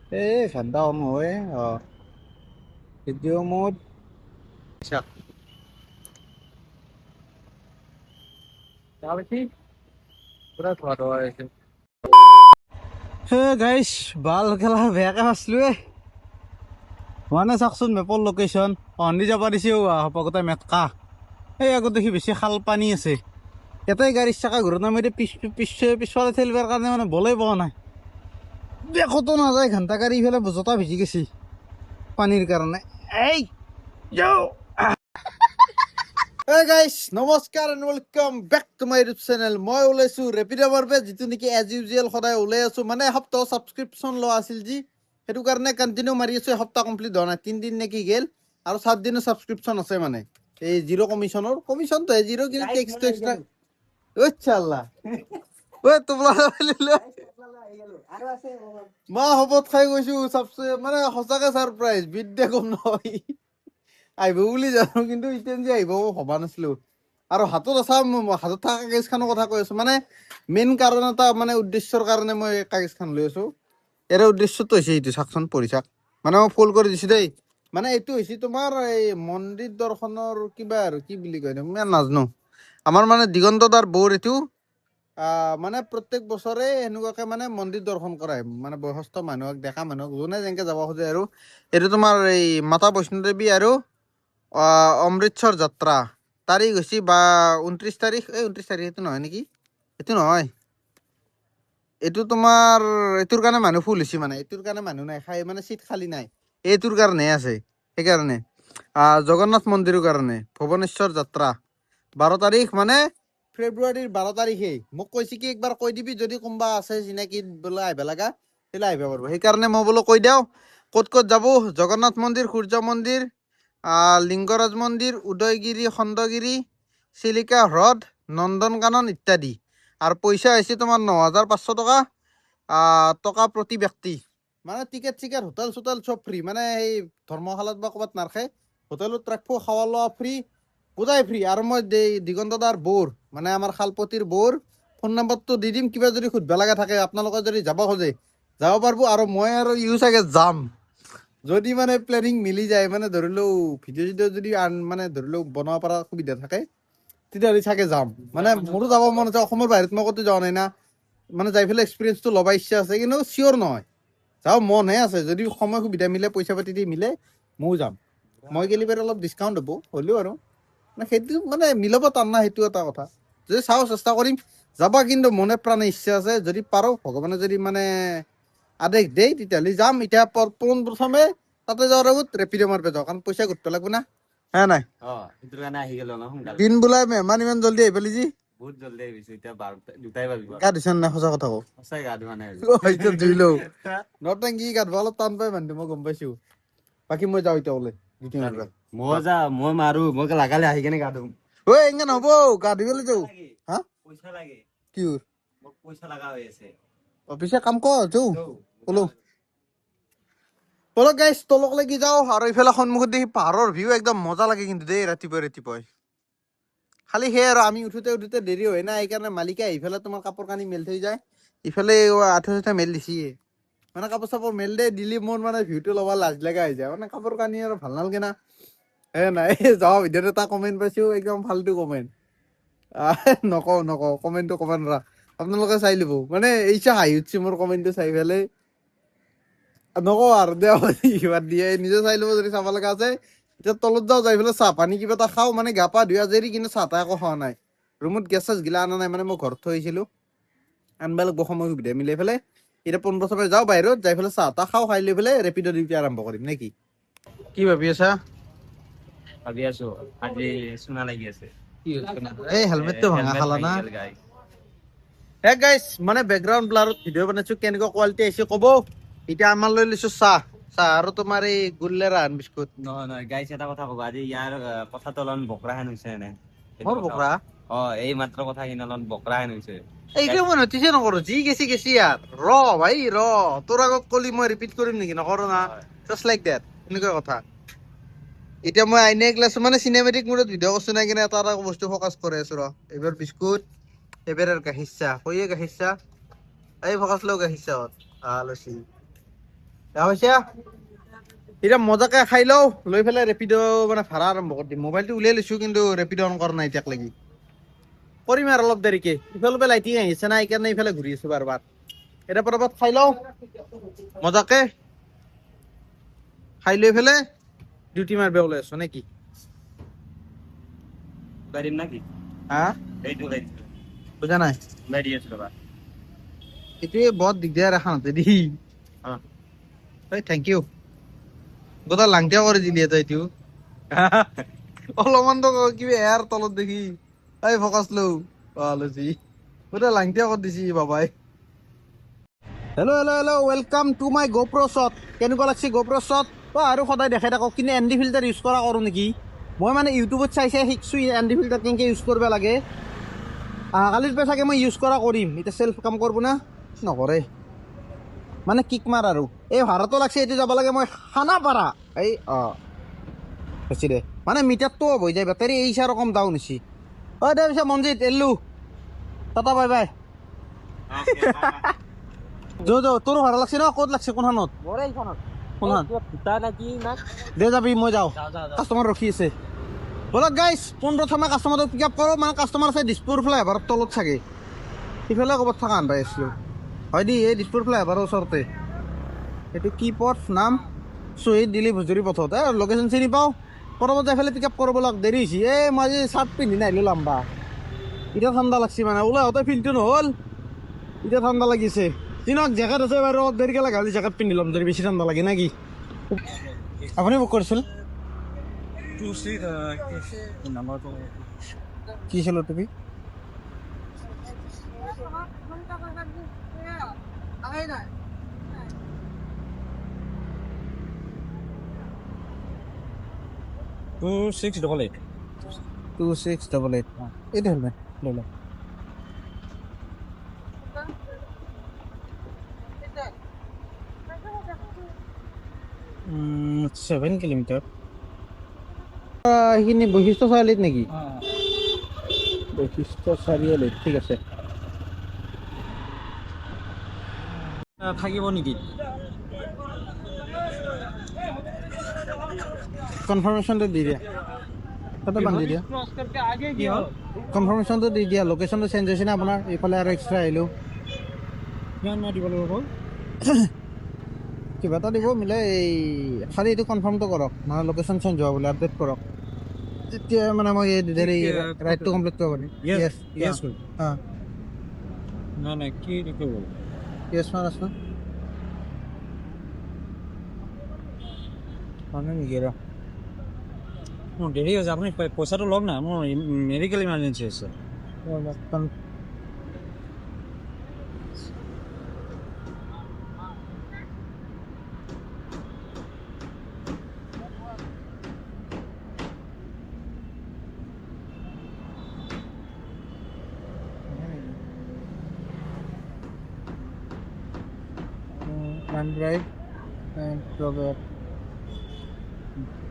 ঠাণ্ডা নহয় video' mode গাইছ বাল খেলা বেয়াকে ফাচলোৱে মানে চাওকচোন মেপৰ লোকেশ্যন অহনি যাব দিছে সপকতে মেটকা এই আগত দেখি বেছি খাল পানী আছে ইয়াতে গাড়ীৰ চাকা ঘূৰত নামি পিছফালে ঠেলিবৰ কাৰণে মানে বলেই পোৱা নাই দেখোতো নাযায় ঘণ্টা গাড়ী ইফালে জোতা ভিজি গৈছি পানীৰ কাৰণে এই Hey guys, নমস্কাৰ and welcome back to my YouTube channel. মই ওলাইছো ৰেপিডৰ বাবে যিটো নেকি এজ ইউজুৱেল সদায় ওলাই আছো মানে এসপ্তাহ ছাবস্ক্ৰিপশ্যন লোৱা আছিল যি সেইটো কাৰণে কণ্টিনিউ মাৰি আছো এসপ্তাহ কমপ্লিট হোৱা নাই 3 দিন নেকি গেল আৰু 7 দিনৰ ছাবস্ক্ৰিপশ্যন আছে মানে এই জিৰ' কমিশ্যনৰ কমিশ্যনটো জিৰ' কিন্তু টেক্সটো এক্সট্ৰা ঐ চাল্লা ঐ তোমলা মা হবত খাই গৈছো চবচে মানে সঁচাকে ছাৰপ্ৰাইজ বিদ্যা কম নহয় আহিব বুলি জানো কিন্তু এতিয়া যে আহিব ভবা নাছিলো আৰু হাতত আছা হাতত থকা কাগজখনৰ কথা কৈ আছো মানে মেইন কাৰণ এটা মানে উদ্দেশ্যৰ কাৰণে মই কাগজখন লৈ আছো ইয়াৰ উদ্দেশ্যটো হৈছে এইটো চাকচোন পঢ়ি চাক মানে মই ফুল কৰি দিছো দেই মানে এইটো হৈছে তোমাৰ এই মন্দিৰ দৰ্শনৰ কিবা আৰু কি বুলি কয় মই নাজানো আমাৰ মানে দিগন্ত দাৰ বৌৰ এইটো মানে প্ৰত্যেক বছৰে এনেকুৱাকে মানে মন্দিৰ দৰ্শন কৰায় মানে বয়সস্থ মানুহক ডেকা মানুহক যোনে যেনেকে যাব খোজে আৰু এইটো তোমাৰ এই মাতা বৈষ্ণোদেৱী আৰু অমৃতসৰ যাত্ৰা তাৰিখ হৈছে বা 29 তাৰিখ 29 তাৰিখ এইটো নহয় নেকি এইটো নহয় এইটো তোমাৰ এইটোৰ কাৰণে মানুহ ফুল হৈছে মানে এইটোৰ কাৰণে মানুহ নাই খাই মানে চিট খালী নাই এইটোৰ কাৰণে আছে সেইকাৰণে জগন্নাথ মন্দিৰৰ কাৰণে ভুৱনেশ্বৰ যাত্ৰা 12 তাৰিখ মানে ফেব্ৰুৱাৰীৰ 12 তাৰিখে মোক কৈছে কি একবাৰ কৈ দিবি যদি কোনোবা আছে চিনাকি বোলে আহিব লগা তেতিয়াহ'লে আহিব পাৰিব সেইকাৰণে মই বোলো কৈ দিওঁ ক'ত ক'ত যাব জগন্নাথ মন্দিৰ সূৰ্য মন্দিৰ লিংগৰাজ মন্দিৰ উদয়গিৰি খণ্ডগিৰি চিলিকা হ্ৰদ নন্দনকানন ইত্যাদি আৰু পইচা হৈছে তোমাৰ 9,500 টকা টকা প্ৰতি ব্যক্তি মানে টিকেট চিকেট হোটেল চোটেল চব ফ্ৰী মানে সেই ধৰ্মশালাত বা ক'ৰবাত নাৰাখে হোটেলত ৰাখিব খোৱা লোৱা ফ্ৰী গোটাই ফ্ৰী আৰু মই দিগন্ত দাৰ বৌৰ মানে আমাৰ শালপতিৰ বৌৰ ফোন নম্বৰটো দি দিম কিবা যদি সুধিব লগা থাকে আপোনালোকে যদি যাব খোজে যাব পাৰিব আৰু মই আৰু চাগে যাম যদি মানে প্লেনিং মিলি যায় মানে ধৰি লও ভিডিঅ' চিডিঅ' যদি মানে ধৰি লও বনাব পৰা সুবিধা থাকে তেতিয়াহ'লে চাগে যাম মানে মোৰো যাব মন আছে অসমৰ বাহিৰত মই ক'তো যোৱা নাই না মানে যাই পেলাই এক্সপিৰিয়েঞ্চটো ল'ব ইচ্ছা আছে কিন্তু চিয়'ৰ নহয় যাব মনহে আছে যদি সময় সুবিধা মিলে পইচা পাতি দি মিলে ময়ো যাম মই গেলি বাৰু অলপ ডিছকাউণ্ট হ'ব হ'লেও আৰু মানে সেইটো মানে মিলাব টান না সেইটো এটা কথা যদি চাওঁ চেষ্টা কৰিম যাবা কিন্তু মনে প্ৰাণে ইচ্ছা আছে যদি পাৰোঁ ভগৱানে যদি মানে আদেশ দেই তেতিয়াহ'লে যাম এতিয়া পোনপ্ৰথমে তাতে যোৱাৰ আগত ৰেপিড' মাৰিব যাওঁ কাৰণ পইচা ঘূৰিব লাগিব না হে নাই সেইটোৰ কাৰণে আহি গলো ন সোনকালে দিন বোলাই মেহমান ইমান জল্দি আহি পালি যি বহুত জল্দি আহিছো এতিয়া 2টাই বাজিব গা ধুইছা নাই সঁচা কথা কওঁ সঁচাই গা ধোৱা নাই হয়তো ধুই লওঁ নটেংকি গা ধুৱা অলপ টান পাই মানুহ মই গম পাইছো বাকী মই যাওঁ এতিয়া ওলাই মই মাৰো মই লাগালে আহি কেনে গা ধুম ঐ এনেকে নহ'ব গা ধুবলৈ যাওঁ হা পইচা লাগে কি মোক পইচা লগা হৈ আছে অফিচে কাম কৰ যাওঁ ওলো বলক গাইছ তলক লাগি যাওঁ আৰু ইফালে সন্মুখত দেখি পাহাৰৰ ভিউ একদম মজা লাগে কিন্তু দেই ৰাতিপুৱাই খালি সেই আৰু আমি উঠোতে দেৰি হয় না সেইকাৰণে মালিকে আহি পেলাই তোমাৰ কাপোৰ কানি মেলি থৈ যায় ইফালে আঠা চাঠা মেলি দিছিয়ে মানে কাপোৰ চাপোৰ মেল দে দিলি মোৰ মানে ভিউটো ল'ব লাজ লগা হৈ যায় মানে কাপোৰ কানি আৰু ভাল নালাগে না নাই যাওঁ ভিডিঅ'ত এটা কমেণ্ট পাইছো একদম ফাল্টু কমেণ্ট নকওঁ কমেণ্টটো ক'ব নোৱাৰা আপোনালোকে চাই ল'ব মানে এইচা হাঁহি উঠছে মোৰ কমেণ্টটো চাই পেলাই নকওঁ আৰু দে বাদ দিয়ে নিজে চাই ল'ব যদি চাব লগা আছে এতিয়া তলত যাওঁ যাই পেলাই চাহ পানী কিবা এটা খাওঁ মানে গা পা ধুই আজৰি কিন্তু চাহ তাহ একো খোৱা নাই ৰুমত গেছ চেছ গিলা অনা নাই মানে মই ঘৰত থৈ আহিছিলোঁ আনবা লাগিব সময় সুবিধা মিলাই পেলাই এতিয়া পোনপ্ৰথমে যাওঁ বাহিৰত যাই পেলাই চাহ তাহ খাই লৈ পেলাই ৰেপিড' ডিউটি আৰম্ভ কৰিম নে কি ভাবি আছা ভাবি আছো আজি চুনা লাগি আছে এই হেলমেটটো ভাঙা খালা না হে গাইছ মানে বেকগ্ৰাউণ্ড ব্লাৰত ভিডিঅ' বনাইছো কেনেকুৱা কোৱালিটি আহিছে ক'ব এতিয়া আমাৰ লৈ লৈছো চাহ আৰু তোমাৰ এই গুল্লেৰা বিস্কুট নহয় গাইছ এটা কথা ক'ব আজি ইয়াৰ কথাটো অলপ বকৰা হেন হৈছে এনে মোৰ বকৰা এই মাত্ৰ কথাখিনি অলপ বকৰা হেন হৈছে এইটো মই নটিছে নকৰো যি গেছি ইয়াৰ ভাই তোৰ আগত কলি মই ৰিপিট কৰিম নেকি নকৰো না জাষ্ট লাইক দেট এনেকুৱা কথা এতিয়া মই আইনে গ্লাছ মানে চিনেমেটিক মোডত ভিডিঅ' কৰছো নাই কিনে এটা বস্তু ফ'কাছ কৰি আছো এইবাৰ বিস্কুট এইবাৰ গাখীৰ চাহ কৈয়ে গাখীৰ চাহ এই ফ'কাছ লওঁ গাখীৰ চাহত লৈছি হৈছে এতিয়া মজাকে খাই লওঁ লৈ পেলাই ৰেপিড' মানে ভাড়া আৰম্ভ কৰি দিম মোবাইলটো উলিয়াই লৈছোঁ কিন্তু ৰেপিড' অন কৰা নাই এতিয়াক লাগি কৰিম আৰু অলপ দেৰিকে ইফালৰ পৰা লাইটিং আহিছে না সেইকাৰণে ইফালে ঘূৰি আছো বাৰ এতিয়া পটাপট খাই লওঁ মজাকে খাই লৈ পেলাই ডিউটি মাৰিব ওলাই আছো নে কি গাড়ীৰ না কি হা এইটো গাড়ী বুজা নাই গাড়ী আছে ৰবা এইটোৱে বৰ দিগদাৰ এখানতে দি থেংক ইউ গোটা লাংটিয়া কৰি দিলি তই এইটো অলপমান তো কিবা এয়াৰ তলত দেখি এই ফকাচ লো ভাল হৈছে গোটা লাংটিয়া কৰি দিছি বাবাই hello' welcome to my GoPro shot কেনেকুৱা লাগছে গোপ্ৰ শ্বট আৰু সদায় দেখাই থাকক কিন্তু এন ডি ফিল্টাৰ ইউজ কৰা কৰোঁ নেকি মই মানে ইউটিউবত চাই শিকছোঁ এন ডি ফিল্টাৰ কেনেকৈ ইউজ কৰিব লাগে কালিৰ পৰা চাগে মই ইউজ কৰা কৰিম এতিয়া চেল্ফ কাম কৰিব না নকৰে মানে কিক মাৰ আৰু এই ভাড়াটো লাগছে এইটো যাব লাগে মই খানাপাৰা এই বেছি দে মানে মিটাৰটো অফ হৈ যায় বেটাৰী এই আৰু কম ডাউন হৈছে দে পিছে মনজিত এল্লো টাটা বাই বাই তোৰ ভাড়া লাগছে ন ক'ত লাগছে কোনখনত দে যাবি মই যাওঁ কাষ্টমাৰ ৰখি আছে বলক গাইছ পোনপ্ৰথমে কাষ্টমাৰটো পিক আপ কৰোঁ মানে কাষ্টমাৰ আছে দিছপুৰ ফ্লাইঅভাৰৰ তলত চাগে সিফালে ক'ৰবাত থকা আন পাই আছিলোঁ হয় দি এই দিছপুৰ ফ্লাইঅভাৰৰ ওচৰতে এইটো কি পথ নাম শ্বহীদ দিলীপ হাজৰি পথত লোকেশ্যন চিনি পাওঁ পটাপট যাই পেলাই পিক আপ কৰিব লাগ দেৰি হৈছে মই আজি চাৰ্ট পিন্ধি নাহিলোঁ লাম্বা এতিয়া ঠাণ্ডা লাগছে মানে ওলাই আহোঁতে ফিল্ডটো নহ'ল এতিয়া ঠাণ্ডা লাগিছে দিনক জেকেট আছে বাৰু দেৰিকৈ লগা হ'লে জেকেট পিন্ধি ল'ম যদি বেছি ঠাণ্ডা লাগে নে কি আপুনি বুক কৰিছিল কি ছিল তুমি টু ছিক্স ডবল এইট এইটো হেলমেট লৈ লওক 7 কিলোমিটাৰ সেইখিনি বৈশিষ্ট্য চাৰিআলিত নেকি বৈশিষ্ট্য চাৰিআলিত ঠিক আছে থাকিব নেকি কনফাৰ্মেশ্যনটো দি দিয়া তাতে বান্ধি দিয়া কনফাৰ্মেশ্যনটো দি দিয়া লোকেশ্যনটো চেঞ্জ হৈছে নে আপোনাৰ এইফালে আৰু এক্সট্ৰা আহিলোঁ কিমান মই দিব লাগিব কিবা এটা দিব মিলাই এই খালি এইটো কনফাৰ্মটো কৰক মানে লোকেশ্যন চেঞ্জ হোৱা বোলে আপডেট কৰক তেতিয়া মানে মই এই ৰাইডটো কমপ্লিট কৰিব পাৰিম নাই কি কৰিব য়েছ মাৰাচোন মানে নেকি ৰ মোৰ দেৰি হৈছে আপুনি পইচাটো লওক না মোৰ মেডিকেল ইমাৰ্জেঞ্চি আছে ড্ৰাইভ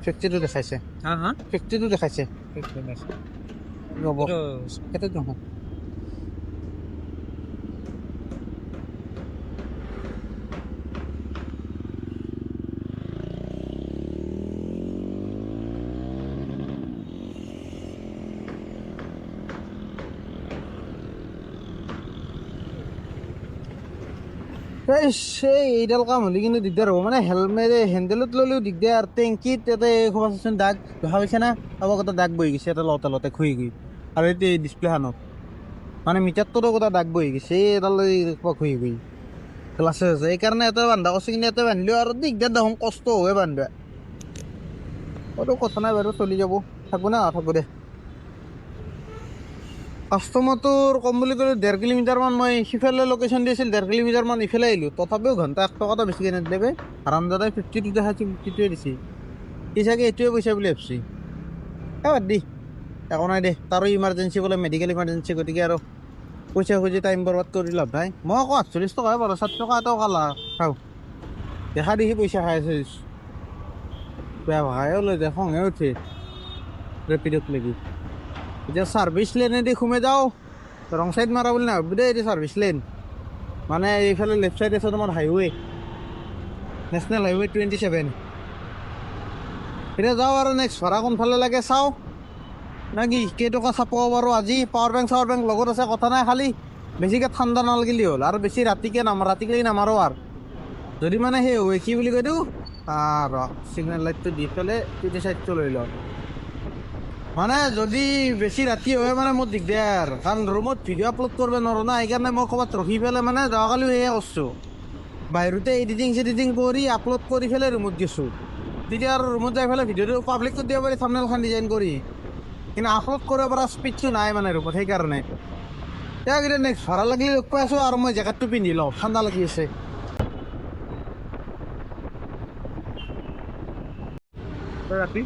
ফেক্টৰীটো দেখাইছে ফেক্টৰীটো দেখাইছে ৰ'ব সেইটো নহয় এইডাল কাম হ'লে কিন্তু দিগদাৰ হ'ব মানে হেণ্ডেলত ল'লেও দিগদাৰ টেংকিত ইয়াতে খোৱাচোন দাগ দেখা পাইছে না অলপ এটা দাগ বহি গৈছে এটা লতে খুহি গৈ আৰু এতিয়া এই ডিছপ্লেখনত মানে মিটাৰটোতো এটা দাগ বহি গৈছে এডাল খুহি গৈ গ্লাছে আছে সেইকাৰণে এটা বান্ধা কৈছে কিন্তু ইয়াতে বান্ধিলেও আৰু দিগদাৰ দেখোন কষ্ট হয় বান্ধিবা সেইটো কথা নাই বাৰু চলি যাব থাকব না নাথাকব দে কাষ্টমাৰটোৰ কম বুলি ক'লে 1.5 কিলোমিটাৰমান মই সিফালে লোকেশ্যন দিছিল 1.5 কিলোমিটাৰমান ইফালে আহিলোঁ তথাপিও ঘণ্টা 1 টকা এটা বেছিকৈ নিদিলে আৰামদাদাই 52 দেখাইছে 52ৱে দিছে সি চাগে এইটোৱে পইচা বুলি ভাবছি বাদ দি একো নাই দে তাৰো ইমাৰ্জেঞ্চি বোলে মেডিকেল ইমাৰ্জেঞ্চি গতিকে আৰু পইচা খুজি টাইম বৰবাদ কৰি লাভ নাই মই আকৌ 48 টকাহে পাৰোঁ 7 টকা এটাও কালা খাওঁ দেখা দেখি পইচা খাই আছে বেয়া ভাষাও লৈ যায় খঙে উঠে ৰেপিডত লাগি এতিয়া ছাৰ্ভিচ লেনেদি সোমাই যাওঁ ৰং চাইড মাৰা বুলি নাভাবি দেই এইটো ছাৰ্ভিচ লেন মানে এইফালে লেফ্ট চাইড আছে তোমাৰ হাইৱে নেশ্যনেল হাইৱে 27 এতিয়া যাওঁ আৰু নেক্সট ভাড়া কোনফালে লাগে চাওঁ না কি কেইটকা চাপাব পাৰোঁ আজি পাৱাৰ বেংক লগত আছে কথা নাই খালি বেছিকৈ ঠাণ্ডা নালাগিলে হ'ল আৰু বেছি ৰাতিকৈ নামাৰোঁ আৰু যদি মানে সেই হয় কি বুলি কৈ দিওঁ ৰ ছিগনেল লাইটটো দি পেলাই পিটি চাইডটো লৈ লওঁ মানে যদি বেছি ৰাতি হয় মানে মোৰ দিগদাৰ কাৰণ ৰুমত ভিডিঅ' আপলোড কৰিব নোৱাৰোঁ না সেইকাৰণে মই ক'ৰবাত ৰখি পেলাই মানে যোৱাকালিও সেয়ে কৰিছোঁ বাহিৰতে এডিটিং কৰি আপলোড কৰি পেলাই ৰুমত গৈছোঁ তেতিয়া আৰু ৰুমত যাই পেলাই ভিডিঅ'টো পাব্লিক কৰি দিব পাৰি থাম্বনেইলখন ডিজাইন কৰি কিন্তু আপলোড কৰিব পৰা স্পীডটো নাই মানে ৰুমত সেইকাৰণে এতিয়া কিন্তু নেক্সট ভাড়া লাগিলে লগ পাই আছোঁ আৰু মই জেকেটটো পিন্ধি লওঁ ঠাণ্ডা লাগি আছে ৰাতি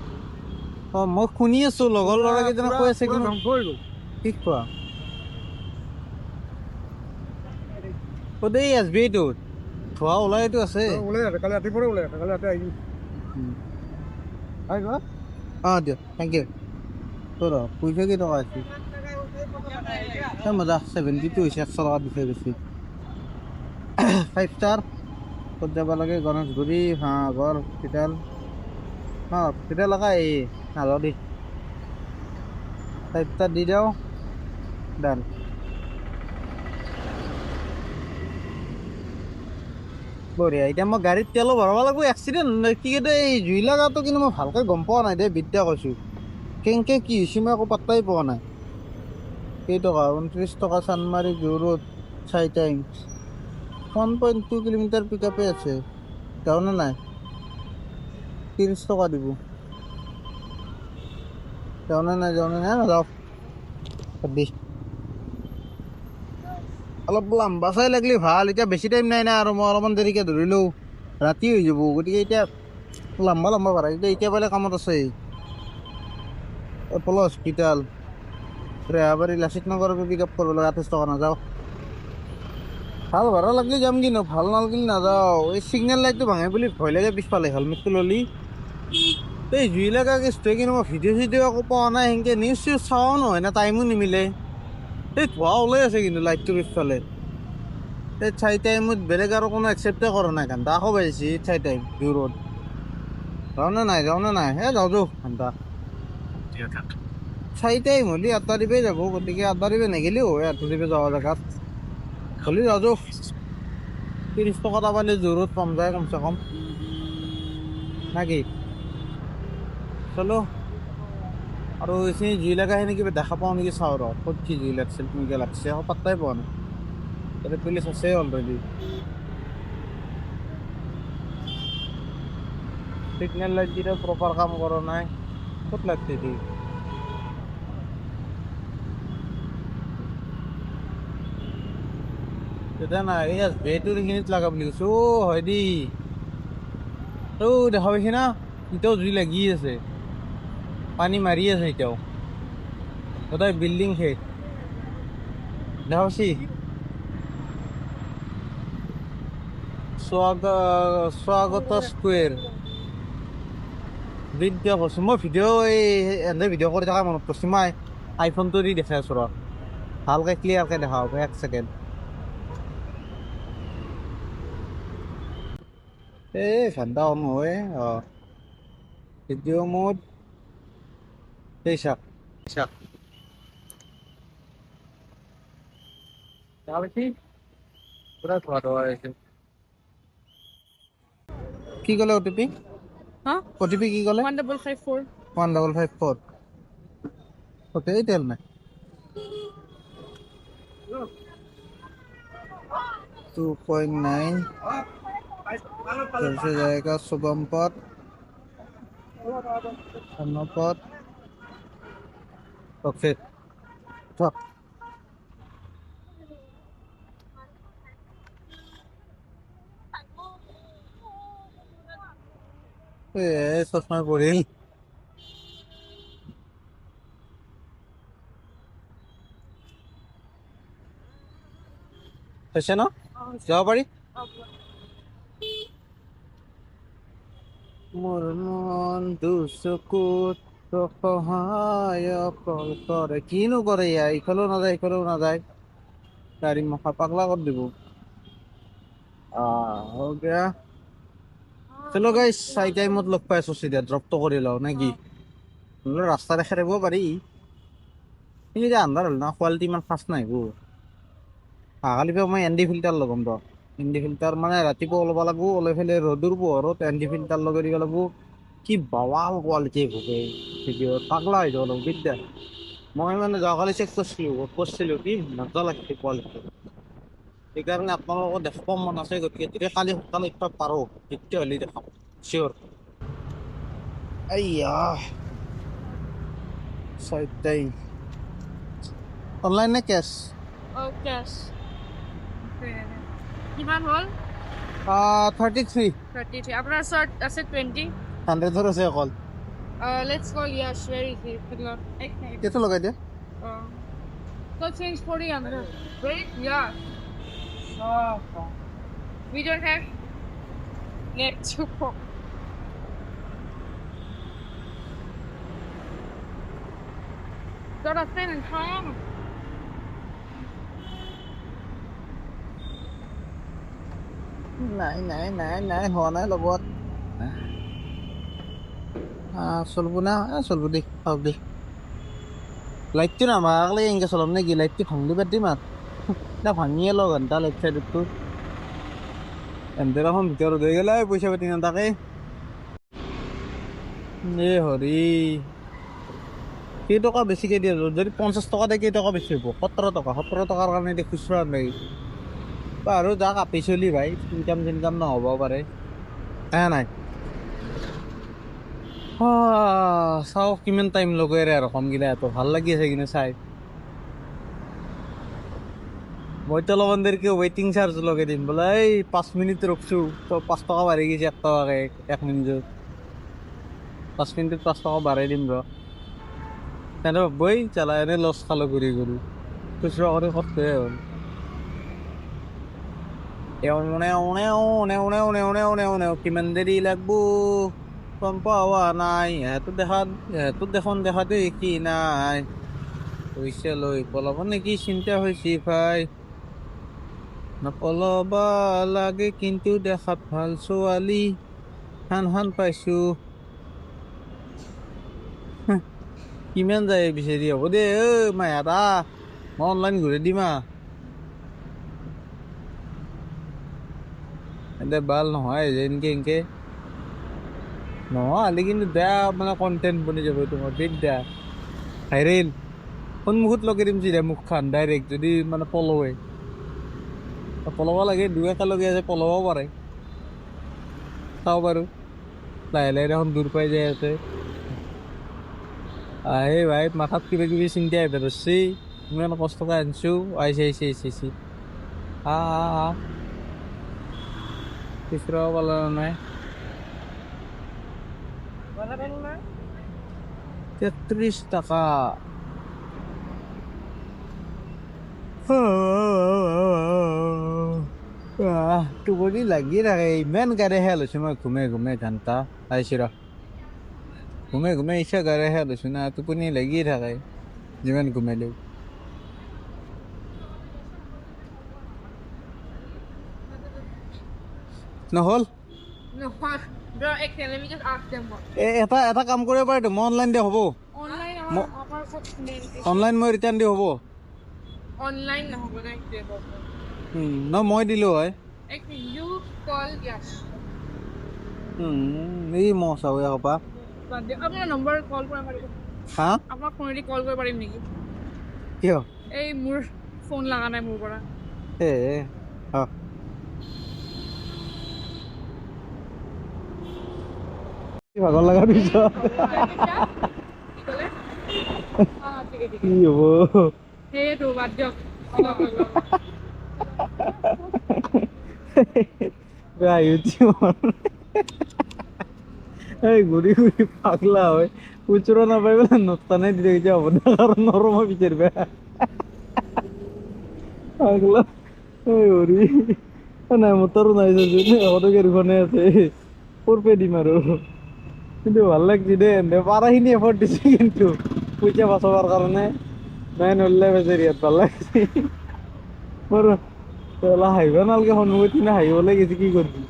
অঁ মই শুনি আছোঁ লগৰ ল'ৰাকেইজনক কৈ আছে কিন্তু কি কোৱা এই SBI-টোত ধোৱা ওলাইতো আছে কালি ৰাতিপুৱাই ওলাই আছে কালি ৰাতি আহিব অঁ দিয়ক থেংক ইউ তোৰ পইচা কেইটকা আছে মজা 72 হৈছে 100 টকা দি থৈ গৈছে 5 ষ্টাৰ ক'ত যাব লাগে গণেশগুৰি গড় হস্পিটেল হস্পিটেল লগা এই নাযাওঁ দেই 5 ষ্টাৰ দি দিওঁ ডান বঢ়িয়া এতিয়া মই গাড়ীত তেলো ভৰাব লাগিব এক্সিডেণ্ট কি কিন্তু এই জুই লগাটো কিন্তু মই ভালকৈ গম পোৱা নাই দেই বিদ্যা কৈছোঁ কেনেকৈ কি হৈছে মই একো পাত্তাই পোৱা নাই কেইটকা 29 টকা চানমাৰী জোৰত 4 টাইমছ 1.2 কিলোমিটাৰ পিক আপে আছে যাওঁনে নাই 30 টকা দিব যাওঁনে নাই নাযাওঁ অলপ লাম্বা চাই লাগিলে ভাল এতিয়া বেছি টাইম নাই না আৰু মই অলপমান দেৰিকৈ ধৰিলোঁ ৰাতি হৈ যাব গতিকে এতিয়া লাম্বা ভাড়া এতিয়া পালে কামত আছে এপ'ল' হস্পিটেল ৰেহাবাৰী লাচিত নগৰৰ পিক আপ কৰিব লাগে 28 টকা নাযাওঁ ভাল ভাড়া লাগিলে যাম কিন্তু ভাল নালাগিলে নাযাওঁ এই ছিগনেল লাইটটো ভাঙে বুলি ভয় লাগে পিছফালে হেলমেটটো ল'লি এই জুই লগা কেছটোৱে কিন্তু মই ভিডিঅ' একো পোৱা নাই সেনেকৈ নিউজ চিউজ চাওঁ নহয় না টাইমো নিমিলে এই ধোঁৱা ওলাই আছে কিন্তু লাইটটোৰ পিছফালে এই 4 টাইমত বেলেগ আৰু কোনো একচেপ্টে কৰা নাই ঘণ্টা আকৌ বাজিছে 4 টাইম জোৰত যাওঁনে নাই যাওঁ ঘণ্টা 4 টাইম হ'লে 8টা দিবই যাব গতিকে 8টা দিবে নেগেলিও হয় 8টা দিবে যোৱা জেগাত হ'লে যাওঁ 30 টকা এটা পালে জোৰত পাম যায় কমচে কম না কি চলো আৰু এইখিনি জুই লগাখিনি কিবা দেখা পাওঁ নেকি চাওঁ ৰ ক'ত কি জুই লাগিছিল কেনেকৈ লাগছে আকৌ পাত্তাই পোৱা নাই তাতে পুলিচ আছে অলৰেডি ছিগনেল লাইটকেইটা প্ৰপাৰ কাম কৰা নাই ক'ত লাগছে দি তেতিয়া নাই এই SBI-টোৰ এইখিনিত লগা বুলি কৈছোঁ হয় দেই দেখা পাইছি না এতিয়াও জুই লাগি আছে পানী মাৰি আছে এতিয়াও গোটেই বিল্ডিং শেষ দেখা পাইছি স্বাগত স্কুৱেৰ বিদ্যা কৈছোঁ মই ভিডিঅ' এনে ভিডিঅ' কৰি থকা মনত পৰিছে মই আইফোনটো দি দেখাই আছোঁ ৰ ভালকৈ ক্লিয়াৰকৈ দেখা হ'ব 1 ছেকেণ্ড এই ঘণ্টা কম হয় ভিডিঅ' মোড চাক দেখা পাইছি পুৰা ধোৱা ধোৱা হৈছে কি ক'লে OTP কি ক'লে 1554 1554 ओके टेल में 2.9 फिर से जाएगा शुभम पद पद ओके चश्मा पड़िल হৈছে ন যাব পাৰি মোৰ মন দুচকুত সহায় কৰে কিনো কৰে ইফালেও নাযায় গাড়ী মাথা পাগলা কৰি দিব हो गया চলো গাইছ চাই টাইমত লগ পাই আছো চিধা ড্ৰপটো কৰি লওঁ নে কি নহ'লে ৰাস্তাৰে খেৰিব পাৰি কিন্তু এতিয়া আন্ধাৰ হ'ল না কোৱালিটি ইমান ফাষ্ট নাহিব কালিৰ পৰা মই এন ডি ফিল্টাৰ লগাম ৰ এন ডি ফিল্টাৰ মানে ৰাতিপুৱা ওলাব লাগিব ওলাই পেলাই ৰ'দৰ পোহৰত এন ডি ফিল্টাৰ লগাই দিব লাগিব কি বাৱাল কোৱালিটি ভোগে ভিডিঅ' পাগলা হৈ যাব লাগিব বিদ্যা মই মানে যোৱাকালি চেক কৰিছিলোঁ কি মজা লাগিছে কোৱালিটি সেইকাৰণে আপোনালোকক দেখাব মন আছে গতিকে তেতিয়া কালি সোনকালে ইফাল পাৰোঁ তেতিয়াহ'লে দেখাম চিয়'ৰ আইয়া ছয়টাই অনলাইন নে কেছ Oh, cash. কিমান হ'ল 33 33 আপোনাৰ শ্বৰ্ট আছে 20 100 আছে অকল লেটছ কল ইয়াছ ভেৰি ইজি এক মিনিট কেইটা লগাই দিয়া so change 40 আমরা wait yeah we don't have net to pop Got a thin and calm. নাই হোৱা নাই লগত চলব না চলব দেই খাওক দেই লাইটটো নামাকলে এনেকৈ চলাম নে কি লাইটটো ভাঙলি বাদ দিম আৰু না ভাঙিয়ে লওঁ ঘণ্টা লাইট চাইডতো এনদেৰ এখন ভিতৰত হৈ গ'লে পইচা পাতি নাথাকে এ হৰি কেইটকা বেছিকৈ দিয়ে যদি 50 টকা দিয়ে কেইটকা বেছি হ'ব 17 টকাৰ কাৰণে এতিয়া খুচুৰা নাই আৰু যাক আপি চলি ভাই ইনকাম চিনকাম নহ'ব পাৰে নাই চাওঁ কিমান টাইম লগাই আৰু কমগিলা এত ভাল লাগি আছে কিন্তু চাই মইতো অলপমান দেৰিকৈ ৱেইটিং চাৰ্জ লগাই দিম বোলে এই 5 মিনিট ৰখছোঁ তো 5 টকা বাঢ়ি গৈছে 1 টকাকৈ 1 মিনিটত 5 মিনিটত 5 টকা বাঢ়াই দিম ৰ তেনে ভাবই চালা এনেই লছ খালোঁ ঘূৰি খুচুৰা কৰি কষ্টহে হ'ল কিমান দেৰি লাগব গম পোৱা নাই এহঁতো দেখোন দেখাতো একেই নাই পইচা লৈ পলাব নেকি চিন্তা হৈছে ভাই নপলাবা লাগে কিন্তু দেখাত ভাল ছোৱালী হান পাইছোঁ কিমান যায় বিচাৰি হ'ব দে মায়াৰা মই অনলাইন ঘূৰাই দিম এতিয়া ভাল নহয় এনেকে নহ'লে কিন্তু বেয়া মানে কণ্টেণ্ট বনি যাব তোমাৰ বেয়া ভাইৰেল সন্মুখত লগাই দিম চিধা মুখখন ডাইৰেক্ট যদি মানে পলৱে পলাব লাগে দুই একেলগে আছে পলাব পাৰে চাওঁ বাৰু লাহে দেখোন দূৰ পাই যাই আছে আহে ভাই মাথাত কিবা কিবি চিন্তা আহিব ধৰছি ইমান কষ্টকৈ আনিছোঁ আহিছে খুচুৰাও পালা নাই 33 টাকা টোপনি লাগি থাকে ইমান গাড়ী হেল হৈছোঁ মই ঘুমে ঘণ্টা আহিছোঁ ৰ ঘুমে ইচ্ছা গাড়ী হেল হৈছোঁ না টোপনি লাগি থাকে যিমান ঘুমাইলেও নহ'ল Bro, let me just ask them what. এটা কাম কৰিব পাৰিতো মই অনলাইন দিয়া হ'ব Online অনলাইন মই ৰিটাৰ্ণ দি হ'ব Online na hobo na ন মই দিলোঁ হয় You call yes. এই মই চাওঁ এসোপা আপোনাৰ নম্বৰ কল কৰিব পাৰিব হা আপোনাক ফোনেদি কল কৰিব পাৰিম নেকি কিয় এই মোৰ ফোন লগা নাই মোৰ পৰা ভাগৰ লগাৰ পিছত কি হ'ব সেইটো বাদ দিয়ক এই ঘূৰি পাগলা হয় খুচুৰা নাপাই পেলাই নোটানে দি থাকিছে হ'ব দে কাৰণ নৰমা বিচাৰিবা পাগলা হৰি নাই মটৰো নাই এশটো কেইখনে আছে কৰপে দিম আৰু কিন্তু ভাল লাগছি দে পাৰাখিনি এফৰ্ট দিছে কিন্তু পইচা বাচাবৰ কাৰণে নাই নললে বেচাৰি ইয়াত ভাল লাগছি মোৰ হাঁহিব নালাগে সন্মুখত কিনে হাঁহিবলৈ গেছি কি কৰিবি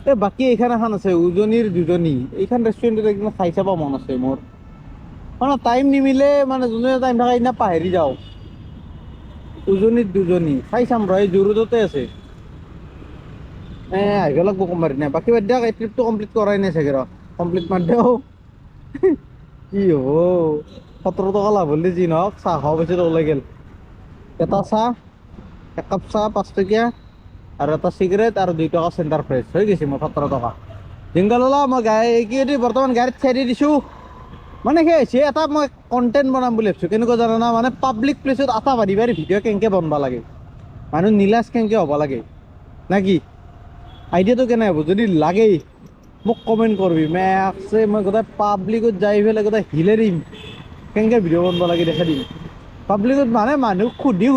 এই বাকী এইখান এখন আছে উজনিৰ দুজনী, এইখন ৰেষ্টুৰেণ্টত একদম খাই চাব মন আছে মোৰ। মানে টাইম নিমিলে, মানে যোনে টাইম থাকে সেইদিনা পাহৰি যাওঁ। উজনিৰ দুজনী খাই চাম ৰ, এই জু-ৰোডতে আছে। আহিব লাগিব কোনবাৰ দিনা। বাকী বাদ দিয়ক, এই ট্ৰিপটো কমপ্লিট কৰাই নাই চাগে, ৰ কমপ্লিট মাৰ দিওঁ। কি হ'ব, 17 টকা লাভ হ'লে যি নহওক, চাহ খাব পইচাটো ওলাই গ'ল। এটা চাহ, একাপ চাহ 5 টকীয়া, আৰু এটা চিগাৰেট আৰু 2 টকা চেণ্টাৰ ফ্ৰেছ, হৈ গৈছে মোৰ 17 টকা। জিংগাল ওলা, মই কি বৰ্তমান গাড়ীত চাৰি দিছোঁ। মানে সেই হৈছে, এটা মই কণ্টেণ্ট বনাম বুলি ভাবিছোঁ। কেনেকুৱা জানা, মানে পাব্লিক প্লেচত আটা বাঢ়ি বাঢ়ি ভিডিঅ' কেনেকৈ বনাব লাগে, মানুহ নিলাজ কেনেকৈ হ'ব লাগে, না কি আইডিয়াটো কেনে হ'ব? যদি লাগেই মোক কমেণ্ট কৰবি, মই গোটেই পাব্লিকত যাই পেলাই গোটেই হিলেৰিম, কেনেকৈ ভিডিঅ' বনাব লাগে দেখাই দিম। পাব্লিকত মানে মানুহক সুধি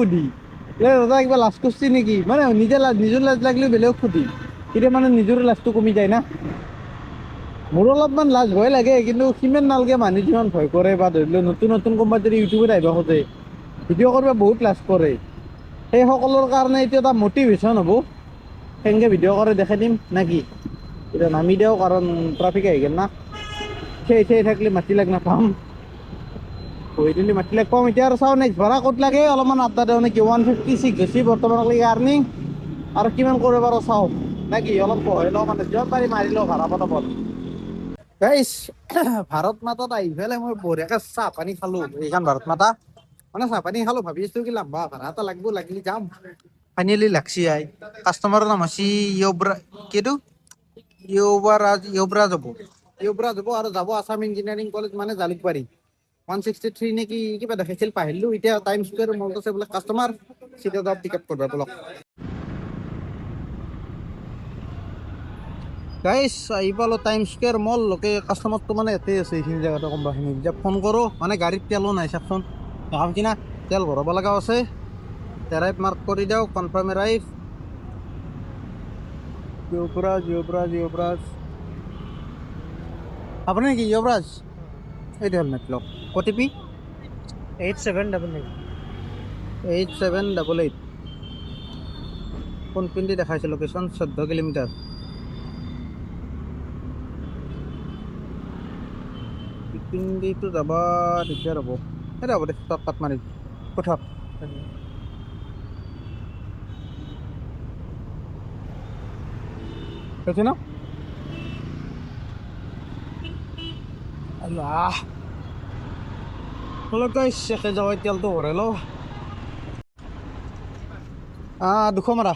দাদা কিবা লাজ কৰিছে নেকি, মানে নিজৰ লাজ লাগিলেও বেলেগক সুধি, এতিয়া মানে নিজৰ লাজটো কমি যায় না। মোৰ অলপমান লাজ ভয় লাগে, কিন্তু সিমান নালাগে। মানুহ যিমান ভয় কৰে, বা ধৰি লওক নতুন নতুন কোনোবা যদি ইউটিউবত আহিব খোজে, ভিডিঅ' কৰিব বহুত লাজ কৰে, সেই সকলৰ কাৰণে এইটো এটা মটিভেশ্যন হ'ব। কেনেকৈ ভিডিঅ' কৰে দেখাই দিম না কি। এতিয়া নামি দিওঁ, কাৰণ ট্ৰাফিক আহি গ'ল না। সেই থাকিলে মাটি লাগ নাপাম, বহি দিলে মাটি লাগ পাম। এতিয়া আৰু চাওঁ নেক্সট ভাড়া ক'ত লাগে, অলপমান আড্ডা দিওঁ নেকি। 156 হৈছে বৰ্তমানলৈকে আৰ্নিং, আৰু কিমান কৰিব পাৰোঁ চাওঁ না কি। অলপ বহাই লওঁ, মানে যিমান পাৰি মাৰি লওঁ ভাড়া পটাপট। গাইছ, ভাৰত মাতাত আহি পেলাই মই বঢ়িয়াকৈ চাহ পানী খালোঁ। এইখন ভাৰত মাতা মানে চাহ পানী খালোঁ, ভাবি আছোঁ কি লাম্বা ভাড়া এটা লাগব, লাগিলে যাম। ফাইনেলি লাগছি। কাষ্টমাৰৰ নাম হৈছে কিটো ইয়বৰাজ হ'ব আৰু যাব আছাম ইঞ্জিনিয়াৰিং কলেজ, মানে জালুকবাৰী। 163 নে কি কিবা দেখাইছিল, পাহৰিলোঁ। এতিয়া টাইম স্কুৱেৰ মলত আছে বোলে কাষ্টমাৰ, চিধা যাওক টিকেট কৰিব বলক। গাইছ, আহি পালোঁ টাইম স্কুৱেৰ মল। কাষ্টমাৰটো মানে ইয়াতে আছে, এইখিনি জেগাতে কোনোবাখিনি। এতিয়া ফোন কৰোঁ, মানে গাড়ীত তেলো নাই চাওকচোন, দেখাম কিনা তেল ভৰাব লগা আছে। এৰাইভ মাৰ্ক কৰি দিওঁ, কনফাৰ্ম এৰাইভ। যুৱৰাজ আপুনি নেকি যুৱৰাজ? এইটো হেলমেট লওক। অ'টিপি 8788। কোনপিনেদি দেখাইছে লোকেশ্যন? 14 কিলোমিটাৰ। ইপিনেদিতো যাব দিগদাৰ হ'ব। সেইটো হ'ব দে, কাট মাৰি পঠাওক। কৈছে ন আল্লাহ গাইছ, একে যাৱাই তেলটো ভৰাই লওঁ। 200 মাৰা।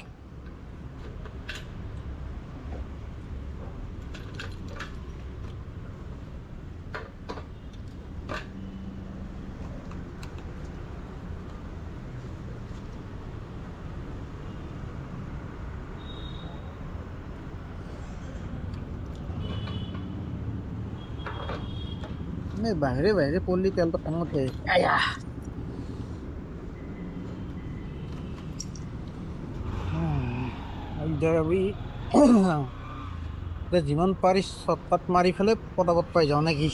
বাহিৰে বাহিৰে পল্লি তেলটো কমত যায়। যিমান পাৰি শ্বৰ্টকাট মাৰি পেলাই পটাপট পাই যাওঁ নেকি।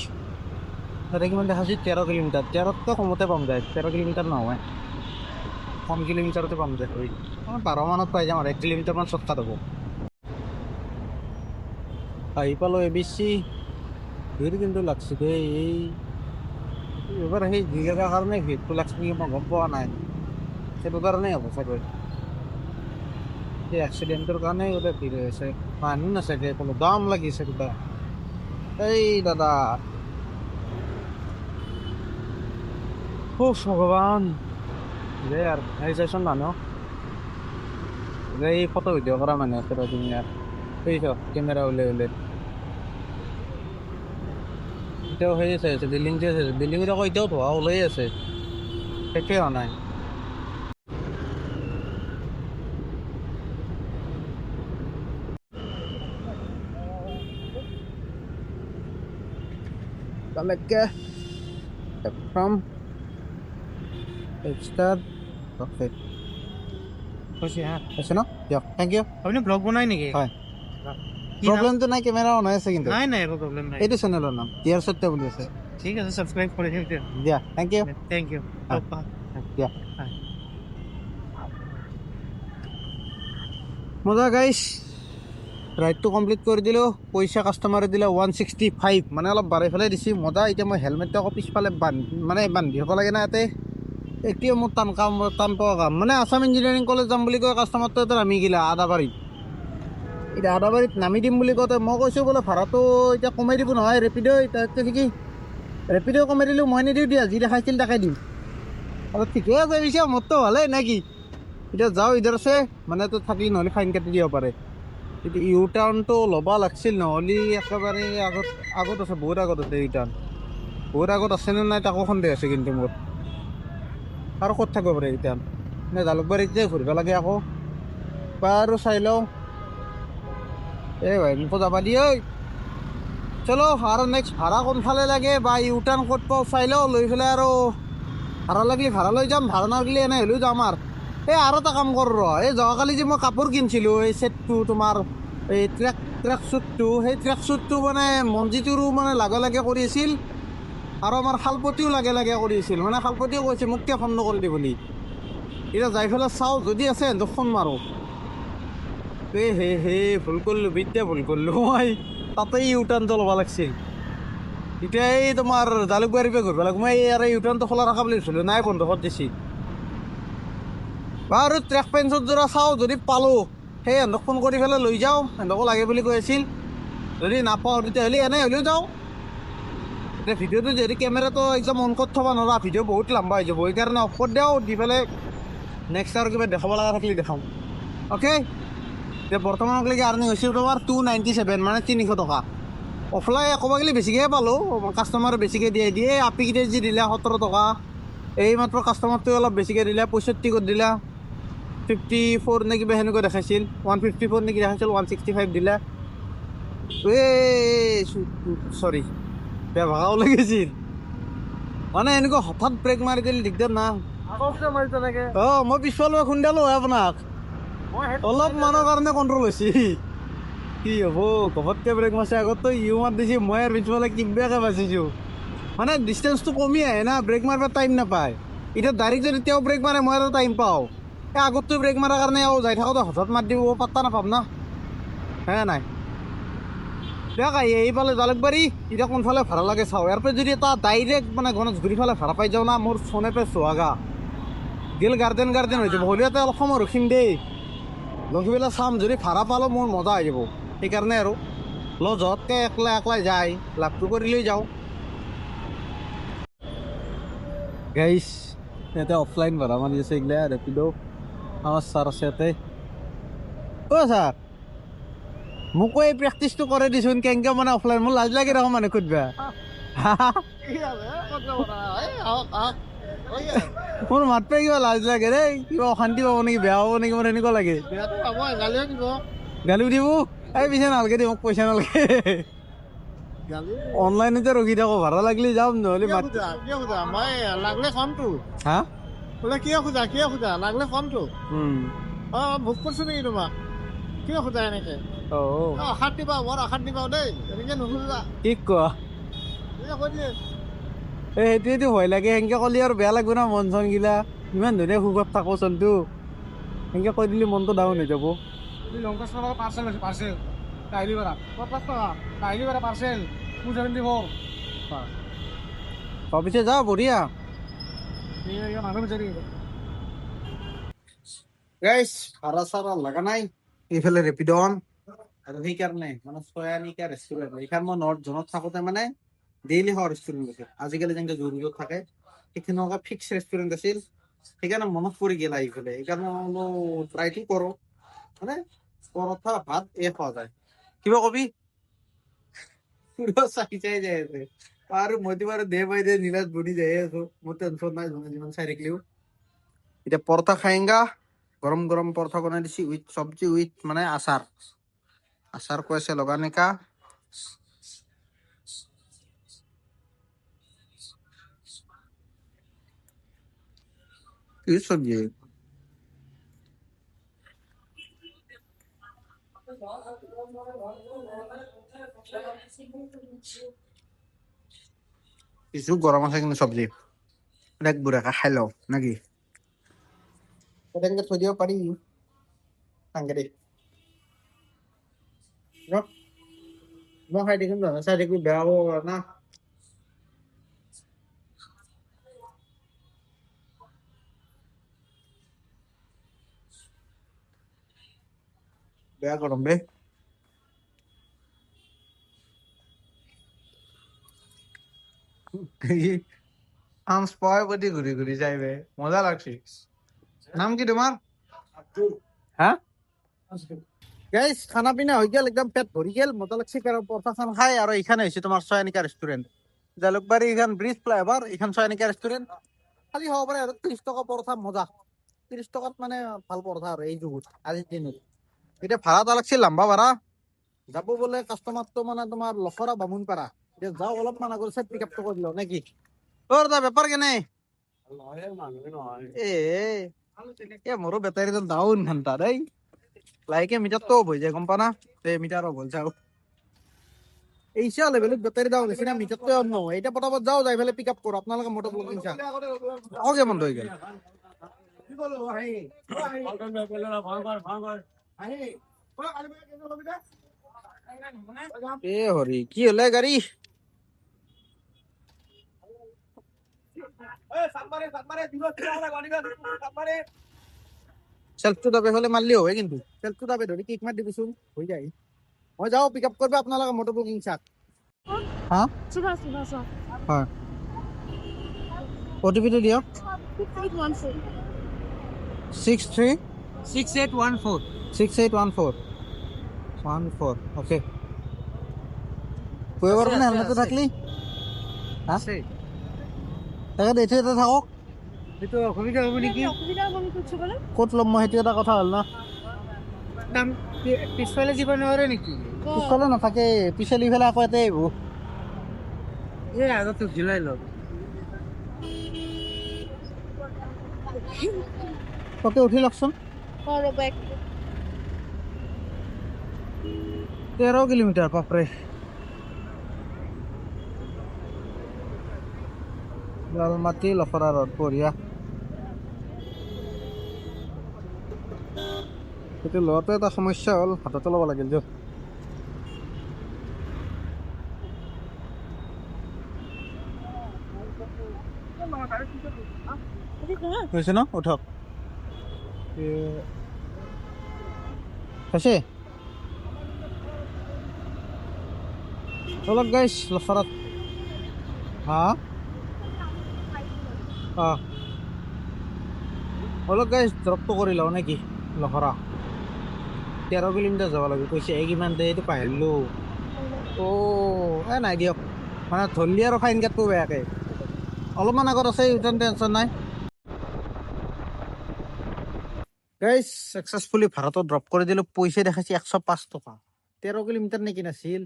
তাতে কিমান দেখাইছে? 13 কিলোমিটাৰ। 13তকৈ কমতে পাম যায়, 13 কিলোমিটাৰ নহয়, কম কিলোমিটাৰতে পাম যায়। 12 মানত পাই যাম আৰু 1 কিলোমিটাৰমান শ্বৰ্টকাট হ'ব। আহি পালোঁ ABC। ভিৰ কিন্তু লাগছে দেই। এইবাৰ সেই জেগাৰ কাৰণে ভিৰটো লাগছে নেকি, মই গম পোৱা নাই। সেইটো কাৰণেই হ'ব চাগৈ, সেই এক্সিডেণ্টৰ কাৰণে গোটেই ভিৰ হৈ আছে। মানুহ নাচাগে, কোনো দাম লাগিছে কিবা। এই দাদা, ভগৱান দে আৰু আহি যাইচোন মানুহ। এই ফটো ভিডিঅ' কৰা মানুহ আছে তুমি ইয়াত, সেই কেমেৰা ওলাই এতিয়াও সেই চাই আছে, বিল্ডিং চাই আছে। বিল্ডিঙত আকৌ এতিয়াও ধোঁৱা ওলাই আছে, শেষে হোৱা নাই। তালৈকে ফ্ৰম ষ্টাৰ হৈছে ন? দিয়ক, থেংক ইউ। আপুনি ব্লগ বনাই নেকি? হয়, প্ৰব্লেমটো নাই, কেমেৰা অন হৈ আছে কিন্তু। নাই নাই, একো প্ৰব্লেম নাই। এইটো চেনেলৰ নাম ডিয়াৰ সত্য বুলি আছে। ঠিক আছে, ছাবস্ক্ৰাইব কৰি দিম দিয়া। দিয়া, থেংক ইউ। Thank U. দিয়া, মজা গাইছ। ৰাইডটো কমপ্লিট কৰি দিলোঁ, পইচা কাষ্টমাৰে দিলে 165, মানে অলপ বাঢ়াই পেলাই দিছে, মজা। এতিয়া মই হেলমেটটো আকৌ পিছফালে বান্ধি হ'ব লাগে না ইয়াতে, এতিয়া মোৰ টান পোৱা কাম। মানে আছাম ইঞ্জিনিয়াৰিং কলেজ যাম বুলি কয় কাষ্টমাৰটো এটা নামি গিলা আদাবাৰীত। এতিয়া আদাবাৰীত নামি দিম বুলি কওঁতে মই কৈছোঁ বোলে ভাড়াটো এতিয়া কমাই দিব নহয় ৰেপিড', এতিয়া কি ৰেপিড' কমাই দিলোঁ, মই নিদিওঁ দিয়া, যি দেখাইছিল তাকে দিম। আৰু ঠিকে আছে পিছে, মোৰতো ভালেই নে কি। এতিয়া যাওঁ, ইধৰ আছে মানে তো থাকি নহ'লে ফাইন কাটি দিব পাৰে। এতিয়া ইউ টাৰ্ণটো ল'ব লাগিছিল, নহ'লে একেবাৰে আগত আছে, বহুত আগত আছে ইউ টাৰ্ণ। বহুত আগত আছেনে নাই তাকো সন্দেহ আছে কিন্তু মোৰ। আৰু ক'ত থাকিব পাৰে ইউ টাৰ্ণ, নে জালুকবাৰীত যে ঘূৰিব লাগে আকৌ। বাৰু চাই লওঁ। এই ভাই মোকো যাবা দিয়ে ঐ। চলো আৰু নেক্সট ভাড়া কোনফালে লাগে বা ইউ টাৰ্ণ ক'ত পাওঁ চাই লওঁ, লৈ পেলাই আৰু ভাড়া লাগিলে ভাড়া লৈ যাম, ভাড়া নালাগিলে এনে হ'লেও যাম। আৰু এটা কাম কৰোঁ ৰ, এই যোৱাকালি যে মই কাপোৰ কিনিছিলোঁ, এই ছেটটো তোমাৰ এই ট্ৰেক শ্বুটটো, সেই ট্ৰেক শ্বুটটো মানে মঞ্জিটোৰো মানে লাগে কৰি আছিল, আৰু আমাৰ শালপতিও লাগে কৰি আছিল। মানে শালপতিও কৈছে মোক কিয় ফোন নকৰি দি বুলি। এতিয়া যাই পেলাই চাওঁ, যদি আছে সিহঁতক ফোন মাৰোঁ। হে ভুল কৰিলোঁ, বিদ্যা ভুল কৰিলোঁ মই, তাতেই ইউ টাৰ্ণটো ল'ব লাগিছিল। এতিয়া এই তোমাৰ জালুকবাৰীৰ পৰা ঘূৰিব লাগিব, মই এই ইউ টাৰ্ণটো খোলা ৰখা বুলি ভাবিছিলোঁ, নাই বন্ধ কৰি দিছি। বাৰু ট্ৰেক পেণ্টছত যোৰা চাওঁ, যদি পালোঁ সেই সিহঁতক ফোন কৰি পেলাই লৈ যাওঁ, সিহঁতকো লাগে বুলি কৈ আছিল। যদি নাপাওঁ তেতিয়াহ'লে এনেই হ'লেও যাওঁ। এতিয়া ভিডিঅ'টো যদি কেমেৰাটো একদম অন কৰি থ'ব নোৱাৰা, ভিডিঅ' বহুত লম্বা হৈ যাব, সেইকাৰণে অফ কৰি দিওঁ, দি পেলাই নেক্সট আৰু কিবা দেখাব লগা থাকিলে দেখাম। অ'কে, এতিয়া বৰ্তমানলৈকে আৰ্নিং হৈছে তোমাৰ 297, মানে 300 টকা। অফলাইন ক'ব গ'লে বেছিকৈ পালোঁ, কাষ্টমাৰে বেছিকৈ দিয়ে আপিকেইটা যি দিলে 17 টকা, এই মাত্ৰ কাষ্টমাৰটোৱে অলপ বেছিকৈ দিলে 65 কৰি দিলা, 54 নে কিবা সেনেকুৱা দেখাইছিল, 154 নেকি দেখাইছিল, 165 দিলা। চৰি, বেয়া ভাগা ওলাই গৈছিল। মানে এনেকুৱা হঠাৎ ব্ৰেক মাৰি দিলে দিগদাৰ না। মই পিছফালে খুন্দালোঁ আপোনাক, অলপ মানৰ কাৰণে কণ্ট্ৰল হৈছে। কি হ'ব, ঘপতকৈ ব্ৰেক মাৰিছে, আগতো ইউ মাৰ দিছে, মই আৰু পিছফালে কিবাকৈ বাচিছোঁ। মানে ডিষ্টেঞ্চটো কমি আহে না, ব্ৰেক মাৰিব টাইম নাপায়। এতিয়া ডাইৰেক্ট যদি তেওঁ ব্ৰেক মাৰে মই আৰু টাইম পাওঁ, এই আগতটো ব্ৰেক মাৰাৰ কাৰণে যাই থাকোঁতে হঠাৎ মাৰি দিব, পাত্তা নাপাম না, হে নাই। দিয়ক এইফালে জালুকবাৰী, এতিয়া কোনফালে ভাড়া লাগে চাওঁ। ইয়াৰ পৰা যদি এটা ডাইৰেক্ট মানে গণেশগুৰি ফালে ভাড়া পাই যাওঁ না, মোৰ ফোনে পে চোৱাগা গেল গাৰ্ডেন হৈ যাব। হ'লেও অলপ সময় ৰখিম দেই, ৰখি পেলাই চাম, যদি ভাড়া পালোঁ মোৰ মজা হৈ যাব। সেইকাৰণে আৰু যোৱাতকৈ একলাই যায় লাভটো কৰি লৈ যাওঁ। গাইছ, ইয়াতে অফলাইন ভাড়া মাৰি আছে এইগিলা ৰেপিড'। আমাৰ ছাৰ আছে ইয়াতে। অ' ছাৰ, মোকো এই প্ৰেক্টিচটো কৰি দিছোন, কেনেকৈ মানে অফলাইন, মোৰ লাজ লাগে দেখোন মানে সুধিবা। মোৰ মাতটোৱে কিবা লাজ লাগে দেই, কিবা অশান্তি পাব নেকি, বেয়া পাব নেকি, মোৰ এনেকুৱা লাগে। গালিও দিব, এই পিছে নালাগে দে, মোক পইচা নালাগে। অনলাইনতে ৰখি থাকো, ভাড়া লাগিলে যাম, নহ'লে মই লাগলে কমটো। হা বোলে কিয় খোজা লাগলে কমটো। ভোগ কৰিছো নেকি তোমাক, কিয় খোজা এনেকে? অশান্তি পাওঁ, বৰ অশান্তি পাওঁ দেই, এনেকে নুখোজা। কি কোৱা, সেইটোৱেতো ভয় লাগে, সেনেকে ক'লে আৰু বেয়া লাগব না, মন চন গিলা। ইমান ধুনীয়া সুখত থাকো চলটো, সেনেকে কৈ দিলে মনটো ডাউন হৈ যাব। পাৰ্চেল কাহিলি পাৰা 50 টকা, কাহিলি পাৰা পাৰ্চেল 274। পিছে যাওঁ, বঢ়িয়া। মানুহ বিচাৰি গাইছ, ভাড়া চাড়া লগা নাই, এইফালে ৰেপিড' অন। আৰু সেইকাৰণে মানে ছয়ানিকা ৰেষ্টুৰেণ্ট, এইখন মই নৰ্থ জোনত থাকোঁতে মানে ডেইলি খোৱা ৰেষ্টুৰেণ্ট আছিল। আজিকালি যেনেকৈ জোৰত থাকে, ঠিক তেনেকুৱা ফিক্স ৰেষ্টুৰেণ্ট আছিল। সেইকাৰণে মনত পৰি গ'ল আহি পেলাই, সেইকাৰণে বোলো ট্ৰাইটো কৰোঁ। মানে পৰঠা ভাত খোৱা যায়। কিবা কবি চাই যাই আছে, আৰু মইতো বাৰু দে বাই দে নীলাজ বনি যাই আছো, মোৰ টেনশ্যন নাই যিমান চাই থাকিলেও। এতিয়া পৰঠা খায়েংগা, গৰম গৰম পৰঠা বনাই দিছি, উইথ চব্জি, উইথ মানে আচাৰ কৈ আছে লগানিকা। কি চব্জি? কিছু গৰম আছে কিন্তু চব্জি, এক বুঢ়াকে খাই লওঁ নেকি? তেনেকে থৈ দিব পাৰি, মই খাই দেখিম নহয় চাই দেখি বেয়া হ'ব পাৰে না বেয়া গৰম বে আম স্পয় প্রতি ঘুরি ঘুরি যাইবে মজা লাগছে নাম কি তোমার হ্যাঁ গাইস খানা পিনা হয়ে গেল একদম পেট ভরি গেল মজা লাগছে কারণ পরোটা খান খাই আর এখানে হয়েছে তোমার সয়ানিকা রেস্টুরেন্ট জালুকবাড়ি এখান ব্রিজ ফ্লাইওভার এখান সয়ানিকা রেস্টুরেন্ট খালি হব পাৰে আৰু 30 টকা পৰোটা মজা 30 টকাত মানে ভাল পৰোটা আৰু এই যুগত আজিৰ দিনত এতিয়া ভাড়া লাগছিল লম্বা ভাড়া যাব বোলে কাস্টমাৰ তো মানে তোমাৰ লখৰা বামুনপাড়া এতিয়া যাও অলপ মানা কৰিছে পিক আপ কৰি দিলো নেকি তোৰ দা বেপাৰ কেনে এ মোৰো বেটাৰীটো ডাউন ঘণ্টা দেই লাইকে মিটাৰ তো হৈ যায় গম পা না মিটাৰ অফ হ'ল যাও এইচা লেভেলত বেটাৰী ডাউন হৈছে না মিটাৰটো অন নহয় এতিয়া পটাপট যাও যাই পেলাই পিক আপ কৰো আপোনালোকে মটৰ ব্লগিং চা অকে বন্ধ হৈ গেল এ হৰি কি হলে গাড়ী সেলফটো দাবে হলে মারলি হয় কিন্তু সেলফটো দাবে ধরে কিক মার দিবিচোন হৈ যায় মই যাও পিক আপ করবে আপনারা মোটর বুকিং চাক হ্যাঁ হয় ওটিপিটো দিয়ক 63 6814 6814 14 ওকে কই পারবো না হেলমেটে থাকলি হ্যাঁ তাকে দেখে এটা থাকক এইটো অসুবিধা হ'ব নেকি ক'ত ল'ম মই সেইটো এটা কথা হ'ল না দাম পিছফালে দিব নোৱাৰে নেকি পিছফালে নাথাকে পিছলি ফেলে আকৌ ইয়াতে আহিব এই আগতো ঝুলাই লওক তাতে উঠি লওকচোন 13 কিলোমিটাৰ বাপৰে লালমাটি লখৰা ৰোড বঢ়িয়া সেইটো লোৱাটো এটা সমস্যা হ'ল হাততে ল'ব লাগিল দিয়ক হৈছে ন উঠক হৈছে চলক গাইছ লখৰাত হা অলপ গাইছ ড্ৰপটো কৰি লওঁ নেকি লখৰা 13 কিলোমিটাৰ যাব লাগিব কৈছে কিমান দে এইটো পাহৰিলোঁ নাই দিয়ক মানে ধৰলি আৰু ফাইন কাটটো বেয়াকে অলপমান আগত আছে ইউটাৰ্ণ টেনশ্যন নাই গাইছ ছাকচেছফুলি ভাড়াটো ড্ৰপ কৰি দিলোঁ পইচা দেখাইছে 105 টকা 13 কিলোমিটাৰ নেকি নাছিল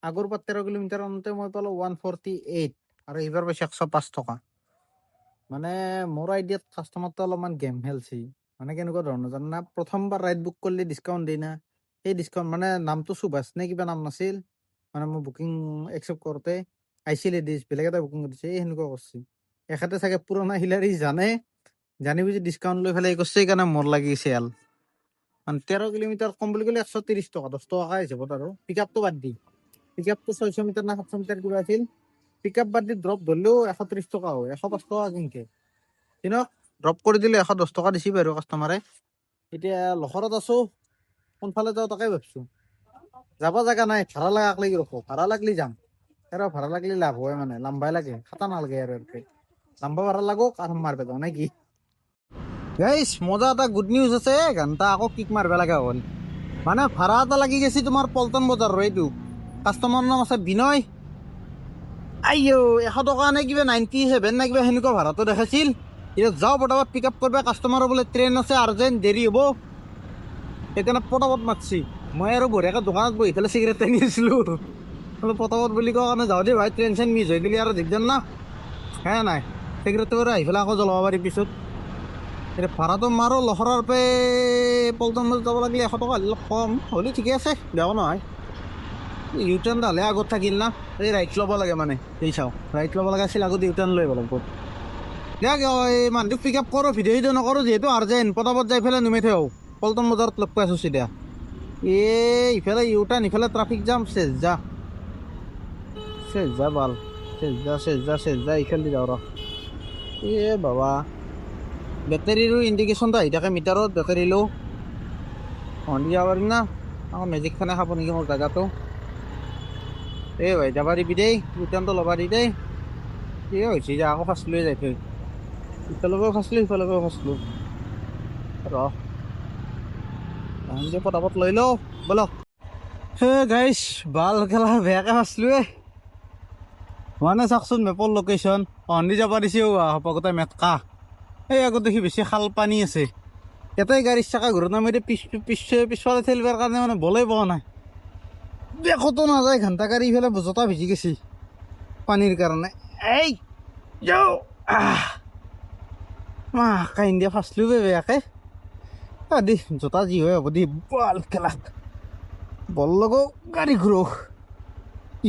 আগৰ পৰা 13 কিলোমিটাৰ আনোতে মই পালোঁ 148 আৰু এইবাৰ পাইছোঁ 105 টকা মানে মোৰ আইডিয়াত কাষ্টমাৰটো অলপমান গেম খেলছি মানে কেনেকুৱা ধৰণৰ জানো না প্ৰথমবাৰ ৰাইড বুক কৰিলে ডিছকাউণ্ট দিয়ে না সেই ডিছকাউণ্ট মানে নামটো সুভাষ নে কিবা নাম নাছিল মানে মই বুকিং একচেপ্ট কৰোঁতে আহিছিলে ডিছ বেলেগ এটা বুকিং কৰিছে এই সেনেকুৱা কৰিছে এখেতে চাগে পুৰণা হিলাৰী জানি বুজি ডিছকাউণ্ট লৈ পেলাই কৰিছে সেইকাৰণে মোৰ লাগিছে এল মানে 13 কিলোমিটাৰ কম বুলি ক'লে 130 টকা 10 টকা হিচাপত আৰু পিক আপটো বাদ দি পিক আপটো 600 মিটাৰ না 700 মিটাৰ কিবা আছিল পিক আপ বাদ দি ড্ৰপ ধৰিলেও 130 টকা হয় 105 টকা কিনকে কিন্তু ড্ৰপ কৰি দিলে 110 টকা দিছি বাৰু কাষ্টমাৰে এতিয়া লখৰাত আছো কোনফালে যাওঁ তাকে ভাবছো যাব জাগা নাই ভাড়া লাগাক লাগি ৰখো ভাড়া লাগলি যাম আৰু ভাড়া লাগলি লাভ হয় মানে লাম্বাই লাগে খাতা নালাগে আৰু লাম্বা ভাড়া লাগক আৰু মাৰিব যাওঁ নে কি গাইছ মজা এটা গুড নিউজ আছে ঘণ্টা আকৌ কিক মাৰিব লগা হ'ল মানে ভাড়া এটা লাগি গেছি তোমাৰ পল্টন বজাৰৰ এইটো কাষ্টমাৰৰ নাম আছে বিনয় আইও 100 টকা নে কিবা 97 নে কিবা সেনেকুৱা ভাড়াটো দেখাইছিল এতিয়া যাওঁ পটাপট পিক আপ কৰিব কাষ্টমাৰৰ বোলে ট্ৰেইন আছে আৰ্জেণ্ট দেৰি হ'ব সেইকাৰণে পটাপট মাতছি মই আৰু বঢ়িয়াকৈ দোকানত বহি পেলাই চিগাৰেট টানি আছিলোঁ পটাপট বুলি কোৱা কাৰণে যাওঁ দেই ভাই ট্ৰেইন চেইন মিছ হৈ দিলে আৰু দিগদাৰ না হে নাই চিগাৰেটটো বাৰু আহি পেলাই আকৌ জ্বলাব পাৰি পিছত এতিয়া ভাড়াটো মাৰোঁ লখৰাৰ পে পল্টন বজাৰ যাব লাগিলে 100 টকা অলপ কম হ'লে ঠিকে আছে বেয়াও নহয় ইউটাৰ্ণ হ'লে আগত থাকিল না এই ৰাইট ল'ব লাগে মানে এই চাওঁ ৰাইট ল'ব লগা আছিল আগত ইউটাৰ্ণ লৈ আহিব লাগিব দিয়ক এই মানুহটোক পিক আপ কৰোঁ ভিডিঅ' নকৰোঁ যিহেতু আৰ্জেণ্ট পটাপট যাই পেলাই নুমাই থৈ আহোঁ পল্টন বজাৰত লগ পাই আছোঁ চিধা ইফালে ইউটাৰ্ণ ইফালে ট্ৰাফিক জাম চেছ যা বাল চেছ যা ইফালে যাওঁ ৰ বাবা বেটাৰীৰো ইণ্ডিকেশ্যনটো আহি থাকে মিটাৰত বেটাৰী লো দি যাব পাৰিম না আকৌ মেজিক খানে খাব নেকি মোৰ জেগাটো ভাই যাবা দিবি দেই ইউটাৰ্ণটো ল'বা দি দেই হৈছে যে আকৌ ফাঁচলোৱে যাই থৈ ইফালকেও ফাঁচলো সিফালকেও ফাঁচলো পটাপট লৈ লওঁ বলক গাইছ বাল খেলা বেয়াকৈ ফাঁচলোৱে মানে চাওকচোন মেপৰ লোকেশ্যন অন্দি যাব দিছে সপকতে মেটকা আগত দেখি বেছি খাল পানী আছে ইয়াতে গাড়ীৰ চাকা ঘূৰত নামি পিছফালে ঠেলিবৰ কাৰণে মানে বলেই পোৱা নাই দেখোতো নাযায় ঘণ্টা গাড়ী ইফালে জোতা ভিজি গৈছে পানীৰ কাৰণে কাহিনী দিয়া ফাঁচলো বেয়াকে দি জোতা যি হয় হ'ব দি বল খেলাক বল লগো গাড়ী ঘূৰো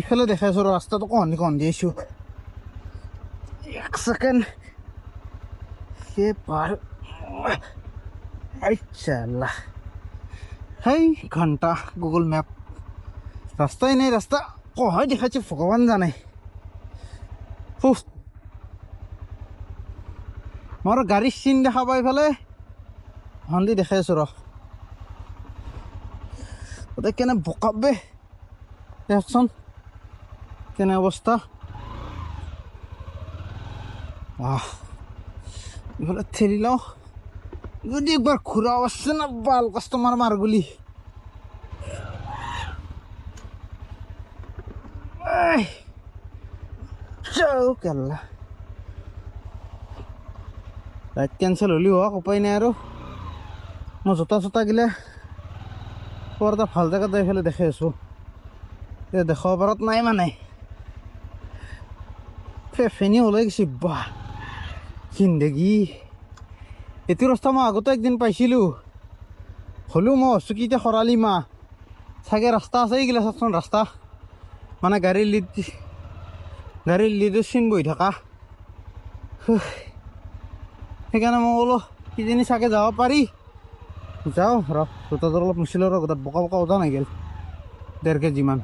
ইফালে দেখাইছোঁ ৰাস্তাটো কহনি আছোঁ 1 ছেকেণ্ড পাৰ চাল্লা হেই ঘণ্টা গুগল ম্যাপ ৰাস্তাই নেই ৰাস্তা কয় দেখাচ্ছে ভগবান জানে মোৰ গাড়ীৰ চিন দেখা পাই ফেলে হন্দি দেখাই আছো ৰে কেনে বোকাবে দেখচোন কেনে অৱস্থা ইফালে ঠেলি লওঁ যদি একবাৰ ঘূৰা আছে না বাল কাষ্টমাৰ মাৰ গুলি কেলা ৰাইট কেঞ্চেল হ'লি হওক উপায় নাই আৰু মই জোতা চোতা গিলে বৰ এটা ভাল জেগাত যাই ফেলে দেখাই আছোঁ দেখাব পাৰত নাই মানে ফেনি ওলাই গৈছে বাহ জিন্দগী এইটো ৰাস্তা মই আগতে একদিন পাইছিলোঁ হ'লেও মই ভাবছোঁ কি এতিয়া খৰালি মাহ চাগে ৰাস্তা আছে এইগিলা চাওকচোন ৰাস্তা মানে গাড়ীৰ লিডৰ চিন বহি থকা সেইকাৰণে মই বোলো কিজানি চাগে যাব পাৰি যাওঁ ৰ জোতাযোৰ অলপ মুচিলোঁ ৰ গোটেই বোকা বোকা ওজা নাই গ'ল 1.5 কেজি মান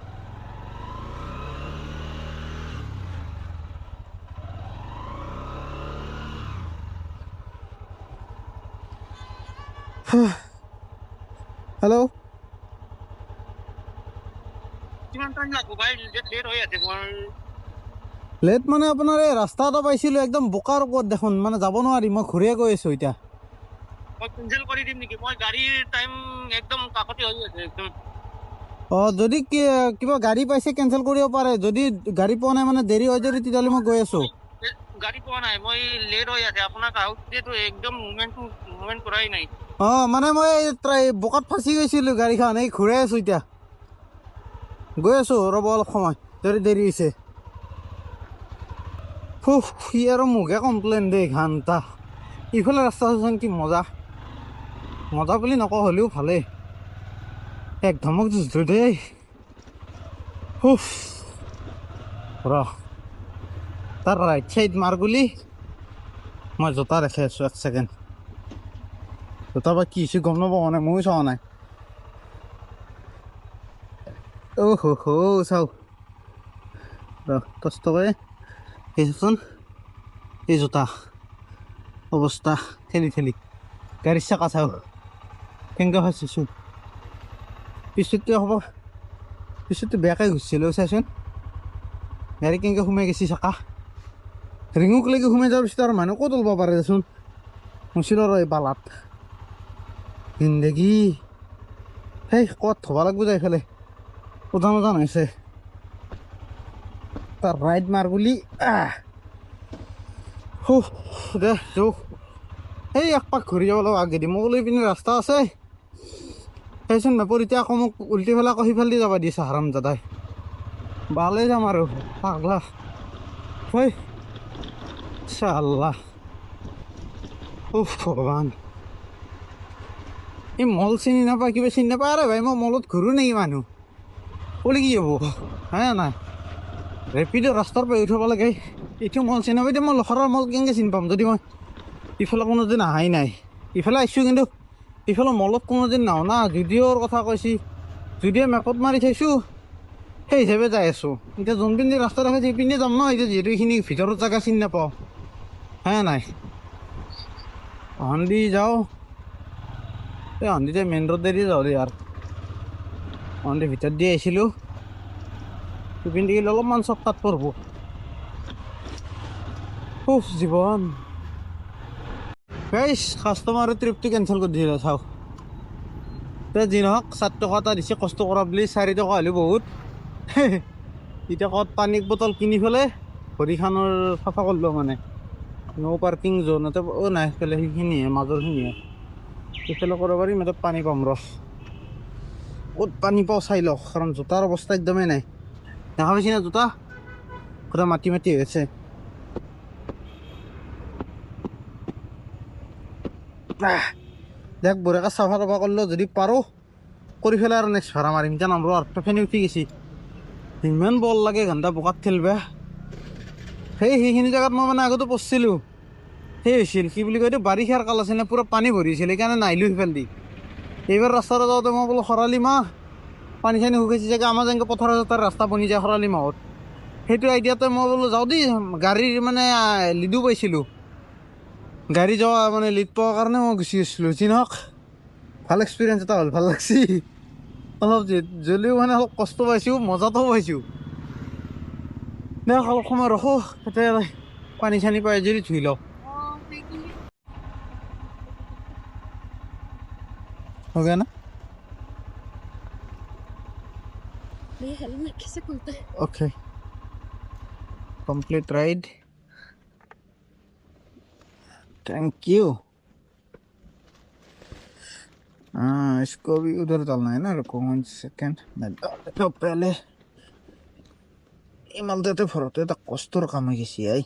হেল্ল' লেট মানে আপোনাৰ এই ৰাস্তা এটা পাইছিলোঁ একদম বোকাৰ ওপৰত দেখোন মানে যাব নোৱাৰি মই ঘূৰিয়ে গৈ আছোঁ এতিয়া কেঞ্চেল কৰি দিম নেকি মই গাড়ীৰ টাইম একদম কাষতে হৈ আছে একদম যদি কিবা গাড়ী পাইছে কেঞ্চেল কৰিব পাৰে যদি গাড়ী পোৱা নাই মানে দেৰি হৈ যদি তেতিয়াহ'লে মই গৈ আছোঁ গাড়ী পোৱা নাই মই লেট হৈ আছে আপোনাক আহোঁতেতো একদম মুভমেণ্ট কৰাই নাই মানে মই বোকাত ফাঁচি গৈছিলোঁ গাড়ীখন এই ঘূৰাই আছোঁ এতিয়া গৈ আছোঁ ৰ'ব অলপ সময় যদি দেৰি হৈছে সি আৰু মোকে কমপ্লেইন দেই ঘাণ্টা ইফালে ৰাস্তা চোন কি মজা বুলি নকওঁ হ'লেও ভালেই এক ধমক যুঁজো দেই ৰ তাৰ ৰাইট চাইড মাৰ গুলি মই জোতা দেখাই আছোঁ 1 ছেকেণ্ড জোতা বা কি হৈছে গম নাপাওঁ মানে ময়ো চোৱা নাই চাওঁ ৰ 10 টকাই এইচোন এই জোতা অৱস্থা ঠেলি গাড়ীৰ চাকা চাওঁ কেনেকৈ ফাঁচিছোঁ পিছতটো হ'ব পিছতটো বেয়াকৈ ঘুচিছিলোঁ চাইচোন গাড়ী কেনেকৈ সোমাই গৈছে চাকা ৰিঙুকলৈকে সোমাই যোৱাৰ পিছত আৰু মানুহ ক'ত ওলাব পাৰে দেচোন মুচিলোঁ আৰু এই বালাত জিন্দগী সেই ক'ত থ'ব লাগিব যাই ফেলে উজান হৈছে তাৰ ৰাইড মাৰ বুলি দে যৌ সেই এক পাক ঘূৰি যাব লাগিব আগেদি মোক লৈ পিনে ৰাস্তা আছে সেইচোন মেপৰ এতিয়া আকৌ মোক উল্টি ফেলে আকৌ সিফালে দি যাব দিছে হাৰাম দাদাই ভালেই যাম আৰু পাগলা হয় চাল্লা ভগৱান এই মল চিনি নাপায় কিবা চিনি নাপায় আৰে ভাই মই মলত ঘূৰোঁ নেকি মানুহ ক'লে কি হ'ব হয় নাই ৰেপিডৰ ৰাস্তাৰ পৰা উঠাব লাগে এইটো মল চিনি নাপায় এতিয়া মই লখৰাৰ মল কেনেকৈ চিনি পাম যদি মই ইফালে কোনোদিন অহাই নাই ইফালে আহিছোঁ কিন্তু ইফালে মলত কোনোদিন নাও না যদিওৰ কথা কৈছি যদিও মেপত মাৰি থৈছোঁ সেই হিচাপে যাই আছোঁ। এতিয়া যোনপিনে ৰাস্তা দেখা সেইপিনে যাম ন, এতিয়া যিহেতু এইখিনি ভিতৰত জেগা চিনি নাপাওঁ। হে নাই হন্দি যাওঁ, এই হন্দিতে মেইন ৰোডেদি যাওঁ দেই। আৰু হন্দি ভিতৰত দি আহিছিলোঁ, সেইপিনে দি অলপমান চৰ্টকাট পৰব। উফ জীৱন গাইছ, কাষ্টমাৰৰ ট্ৰিপটো কেঞ্চেল কৰি দিলে। চাওক এতিয়া যি নহওক 4 টকা এটা দিছে কষ্ট কৰা বুলি, 4 টকা হ'লেও বহুত। এতিয়া ক'ত পানীৰ বটল কিনি পেলাই ভৰিখনৰ চাফা কৰিলোঁ মানে। ন' পাৰ্কিং জ'ন এটা নাই, সেইফালে সেইখিনিয়ে মাজৰখিনিয়ে সেইফালে কৰিব পাৰিম। এতিয়া পানী পাম ৰ, ক'ত পানী পাওঁ চাই লওঁ, কাৰণ জোতাৰ অৱস্থা একদমেই নাই। দেখা পাইছি না জোতা পুৰা মাটি মাটি হৈ আছে। দেখ বঢ়িয়াকৈ চাফা তাফা কৰিলোঁ, যদি পাৰোঁ কৰি পেলাই আৰু নেক্সট ভাড়া মাৰিম। এতিয়া নামৰো আৰু ফেনি উঠি গৈছে, ইমান বল লাগে ঘণ্টা বোকাত খেলিবা। সেইখিনি জেগাত মই মানে আগতে পঢ়িছিলোঁ, সেই হৈছিল কি বুলি কয় এইটো, বাৰিষাৰ কাল আছিল না, পূৰা পানী ভৰিছিল, সেইকাৰণে নাহিলোঁ সিফালেদি। এইবাৰ ৰাস্তাটো যাওঁতে মই বোলো খৰালি মাহ, পানী চানী শুকাইছে জেগা, আমাৰ যেনেকৈ পথাৰৰ তাৰ ৰাস্তা বনি যায় খৰালি মাহত, সেইটো আইডিয়াতে মই বোলো যাওঁ দেই। গাড়ীৰ মানে লিডো পাইছিলোঁ, গাড়ী যোৱা মানে লিড পোৱাৰ কাৰণে মই গুচি গৈছিলোঁ। যি নহওক ভাল এক্সপিৰিয়েঞ্চ এটা হ'ল, ভাল লাগছি অলপ। জ্বলিও মানে অলপ কষ্ট পাইছোঁ, মজাটোও পাইছোঁ। দে অলপ সময় ৰখো, তাতে পানী চানী পাই যদি ধুই লওঁ। हो गया ना? ये हेलमेट कैसे खुलता है? Okay, complete ride, thank you. हाँ, इसको भी उधर डालना है ना, रुको 1 सेकेंड, मैं डाल देता हूँ पहले। इमाल देते फरते तक कस्तर काम है किसी आई।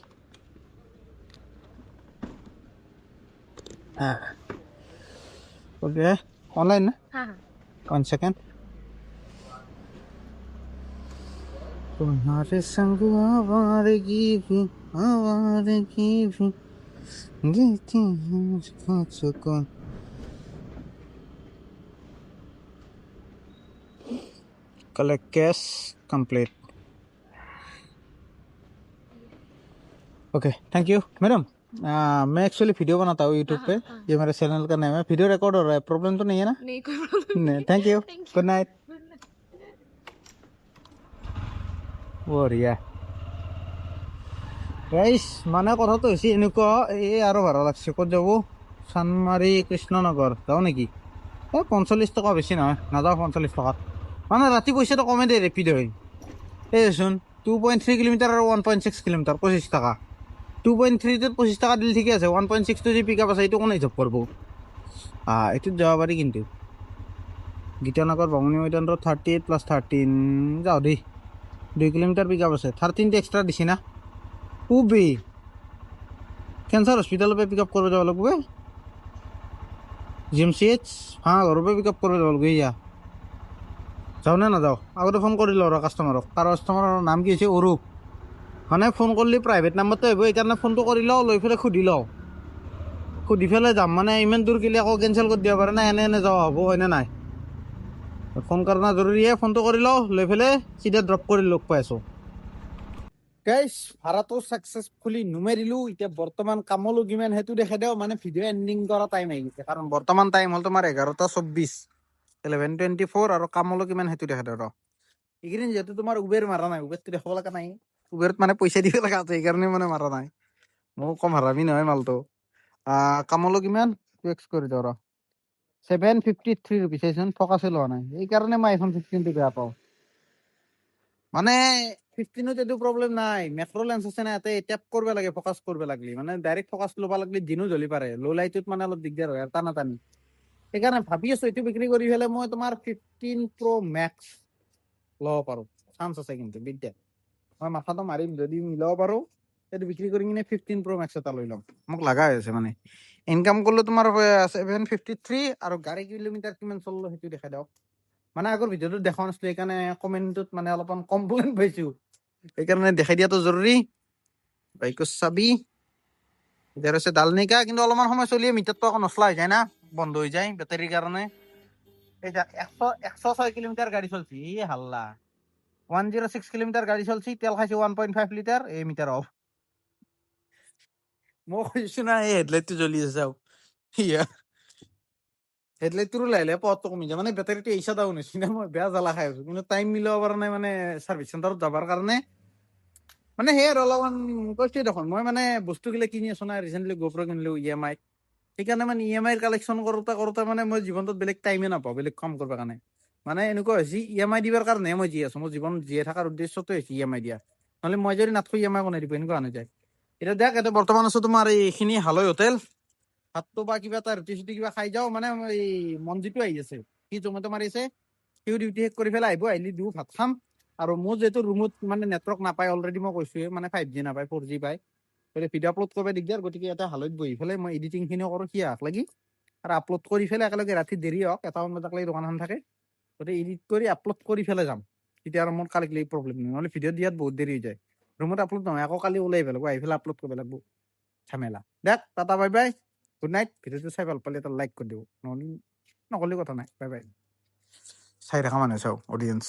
हाँ ओके, ऑनलाइन ना? हाँ 1 सेकेंड। तुम्हारे संग आवारगी भी देती है मुझको सुकून। Collect cash complete. Okay thank you madam. मैं एक्चुअली वीडियो बनाता हूँ यूट्यूब पे, ये मेरे चैनल का नाम है। वीडियो रिकॉर्ड हो रहा है, प्रॉब्लम तो नहीं है ना? नहीं कोई प्रॉब्लम नहीं, थैंक यू, गुड नाइट। বঢ়িয়া গাইছ, মানে কথাটো হৈছে এনেকুৱা, এই আৰু ভাড়া লাগছে। ক'ত যাব? চানমাৰি কৃষ্ণনগৰ যাওঁ নেকি? 45 টকা, বেছি নহয়, নাযাওঁ 45 টকাত। মানে ৰাতি পইচাটো কমে দেই ৰেপিড হৈ। এইচোন 2.3 কিলোমিটাৰ আৰু 1.6 কিলোমিটাৰ 25 টকা। 2.3টোত 25 টকা দিলে ঠিকে আছে, 1.6টো যি পিক আপ আছে এইটো কোনে হিচাপ কৰিব? এইটোত যাব পাৰি কিন্তু। গীতানগৰ বামুণী মৈদান ৰোড 38 + 13 যাওঁ দেই। 2 কিলোমিটাৰ পিক আপ আছে, 13টো এক্সট্ৰা দিছি না। খুবেই কেঞ্চাৰ হস্পিটেলৰ পৰা পিক আপ কৰিব যাব লাগিব। GMCH ঘৰৰ পৰা পিক আপ কৰিব যাব লাগিব। ইয়া যাওঁ নে নাযাওঁ? আগতে ফোন কৰি লওঁ আৰু কাষ্টমাৰক। তাৰ কাষ্টমাৰৰ নাম কি হৈছে? অৰূপ। মানে ফোন কৰিলে প্ৰাইভেট নাম্বাৰটো আহিব, সেইকাৰণে ফোনটো কৰি লওঁ, লৈ পেলাই সুধি লওঁ, সুধি পেলাই যাম। মানে ইমান দূৰ গ'লে আকৌ কেঞ্চেল কৰি দিব পাৰে না, এনে যাওঁ হ'ব হয়নে নাই? ফোন কৰা জৰুৰীয়ে, ফোনটো কৰি লওঁ, লৈ পেলাই চিধা ড্ৰপ কৰি লগ পাই আছোঁ। গাইছ, ভাড়াটো ছাকচেছফুলি নুমাৰিলোঁ। এতিয়া বৰ্তমান কামলৈ কিমান সেইটো দেখাই দিওঁ। মানে ভিডিঅ' এণ্ডিং কৰা টাইম আহি গৈছে, কাৰণ বৰ্তমান টাইম হ'ল তোমাৰ 11:24, 11:24, আৰু কামলৈ কিমান সেইটো দেখাই দিওঁ ৰ। এইকেইদিন যিহেতু তোমাৰ উবেৰ মাৰা নাই, উবেৰটো দেখাব লগা নাই, উবেৰত মানে পইচা দিব লগা আছে, সেইকাৰণে মানে মাৰা নাই। মই কম হাৰামি নহয় মালটো। কামলৈ কিমান ফিক্স কৰি দিওঁ ৰ, 753 ৰুপিছ। এইচোন ফকাছে লোৱা নাই, সেইকাৰণে মই এখন 15টো বেয়া পাওঁ। মানে 15ত এইটো প্ৰব্লেম নাই, মেক্ৰ' লেন্স আছে না, ইয়াতে টেপ কৰিব লাগে ফকাছ কৰিব লাগিলে। মানে ডাইৰেক্ট ফকাছ ল'ব লাগিলে দিনো জ্বলি পাৰে, ল' লাইটত মানে অলপ দিগদাৰ হয় আৰু টানাটানি। সেইকাৰণে ভাবি আছোঁ এইটো বিক্ৰী কৰি পেলাই মই তোমাৰ 15 Pro Max ল'ব পাৰোঁ। চান্স আছে কিন্তু বিদ্যা, মই মাথাটো মাৰিম, যদি মিলাব পাৰোঁ সেইটো বিক্ৰী কৰি কিনে 15 Pro Max এটা লৈ ল'ম। মোক লগা হৈ আছে মানে। ইনকাম কৰিলোঁ তোমাৰ 753, আৰু গাড়ী কিলোমিটাৰ কিমান চলিলোঁ সেইটো দেখাই দিয়ক। মানে আগৰ ভিডিঅ'টোত দেখা নাছিলোঁ, সেইকাৰণে কমেণ্টটোত মানে অলপমান কমপ্লেইন পাইছোঁ, সেইকাৰণে দেখাই দিয়াটো জৰুৰী। বাইকৰ চাবি ইধাৰ আছে ডালনিকা, কিন্তু অলপমান সময় চলিয়ে মিটাৰটো আকৌ নচলা হৈ যায় না, বন্ধ হৈ যায় বেটাৰীৰ কাৰণে। এটা 106 কিলোমিটার গাড়ি চলছি এই হাল্লা 106 কিলোমিটার গাড়ি চলছি তেল খাইছি 1.5 লিটার এই মিটার অফ মই কৈছো না এই হেডলাইটটো জ্বলি আছে চাও ইয়া হেডলাইটটো লাইলে পথটো কমি যায় মানে বেটাৰীটো এইচা ডাউন হৈছে না মই বেয়া জ্বালা খাই আছো কিন্তু টাইম মিলাব পৰা নাই মানে চাৰ্ভিচ চেণ্টাৰত যাবৰ কাৰণে মানে সেই আৰু অলপমান কৈছোৱে দেখোন মই মানে বস্তুবিলাক কিনি আছো না ৰিচেণ্টলি গোপ্ৰ কিনিলো EMI সেইকাৰণে মানে EMI কালেকশ্যন কৰোঁতে কৰোঁতে মানে মই জীৱনটোত বেলেগ টাইমে নাপাওঁ বেলেগ কাম কৰিবৰ কাৰণে মানে এনেকুৱা হৈছে EMI দিবৰ কাৰণে মই জীয়াই আছো মোৰ জীৱন জীয়াই থকাৰ উদ্দেশ্যটো হৈছে EMI দিয়া নহ'লে মই যদি নাথাকো EMI কোনে দিব এনেকুৱা হৈ যায় এতিয়া দেখ এতিয়া বৰ্তমান আছো তোমাৰ এইখিনি হালৈ হোটেল ভাতটো বা কিবা এটা ৰুটি চুটি কিবা খাই যাওঁ মানে এই মনজিটো আহি আছে সি জমেটো মাৰিছে সিও ডিউটি শেষ কৰি পেলাই আহিব আহিলে দিওঁ ভাত খাম আৰু মোৰ যিহেতু ৰুমত মানে নেটৱৰ্ক নাপায় অলৰেডি মই কৈছোৱে মানে 5G নাপায় 4G পায় গতিকে ভিডিঅ' আপলোড কৰিব দিগদাৰ গতিকে এটা হালৈত বহি পেলাই মই এডিটিংখিনি কৰোঁ সি আহক লাগি আৰু আপলোড কৰি পেলাই একেলগে ৰাতি দেৰি হওক 1টা মান বজালৈকে দোকানখন থাকে গতিকে এডিট কৰি আপলোড কৰি পেলাই যাম তেতিয়া আৰু মোৰ কালি প্ৰব্লেম নহয় নহ'লে ভিডিঅ' দিয়াত বহুত দেৰি হৈ যায় ৰুমত আপলোড নহয় আকৌ কালি ওলাই পেলাব আহি পেলাই আপলোড কৰিব লাগিব ঝামেলা দেখ tata bye bye good night ভিডিঅ'টো চাই ভাল পালে এটা লাইক কৰি দিব নহ'লে নক'লে কথা নাই বাই বাই চাই থকা মানুহ চাওক অডিয়েঞ্চ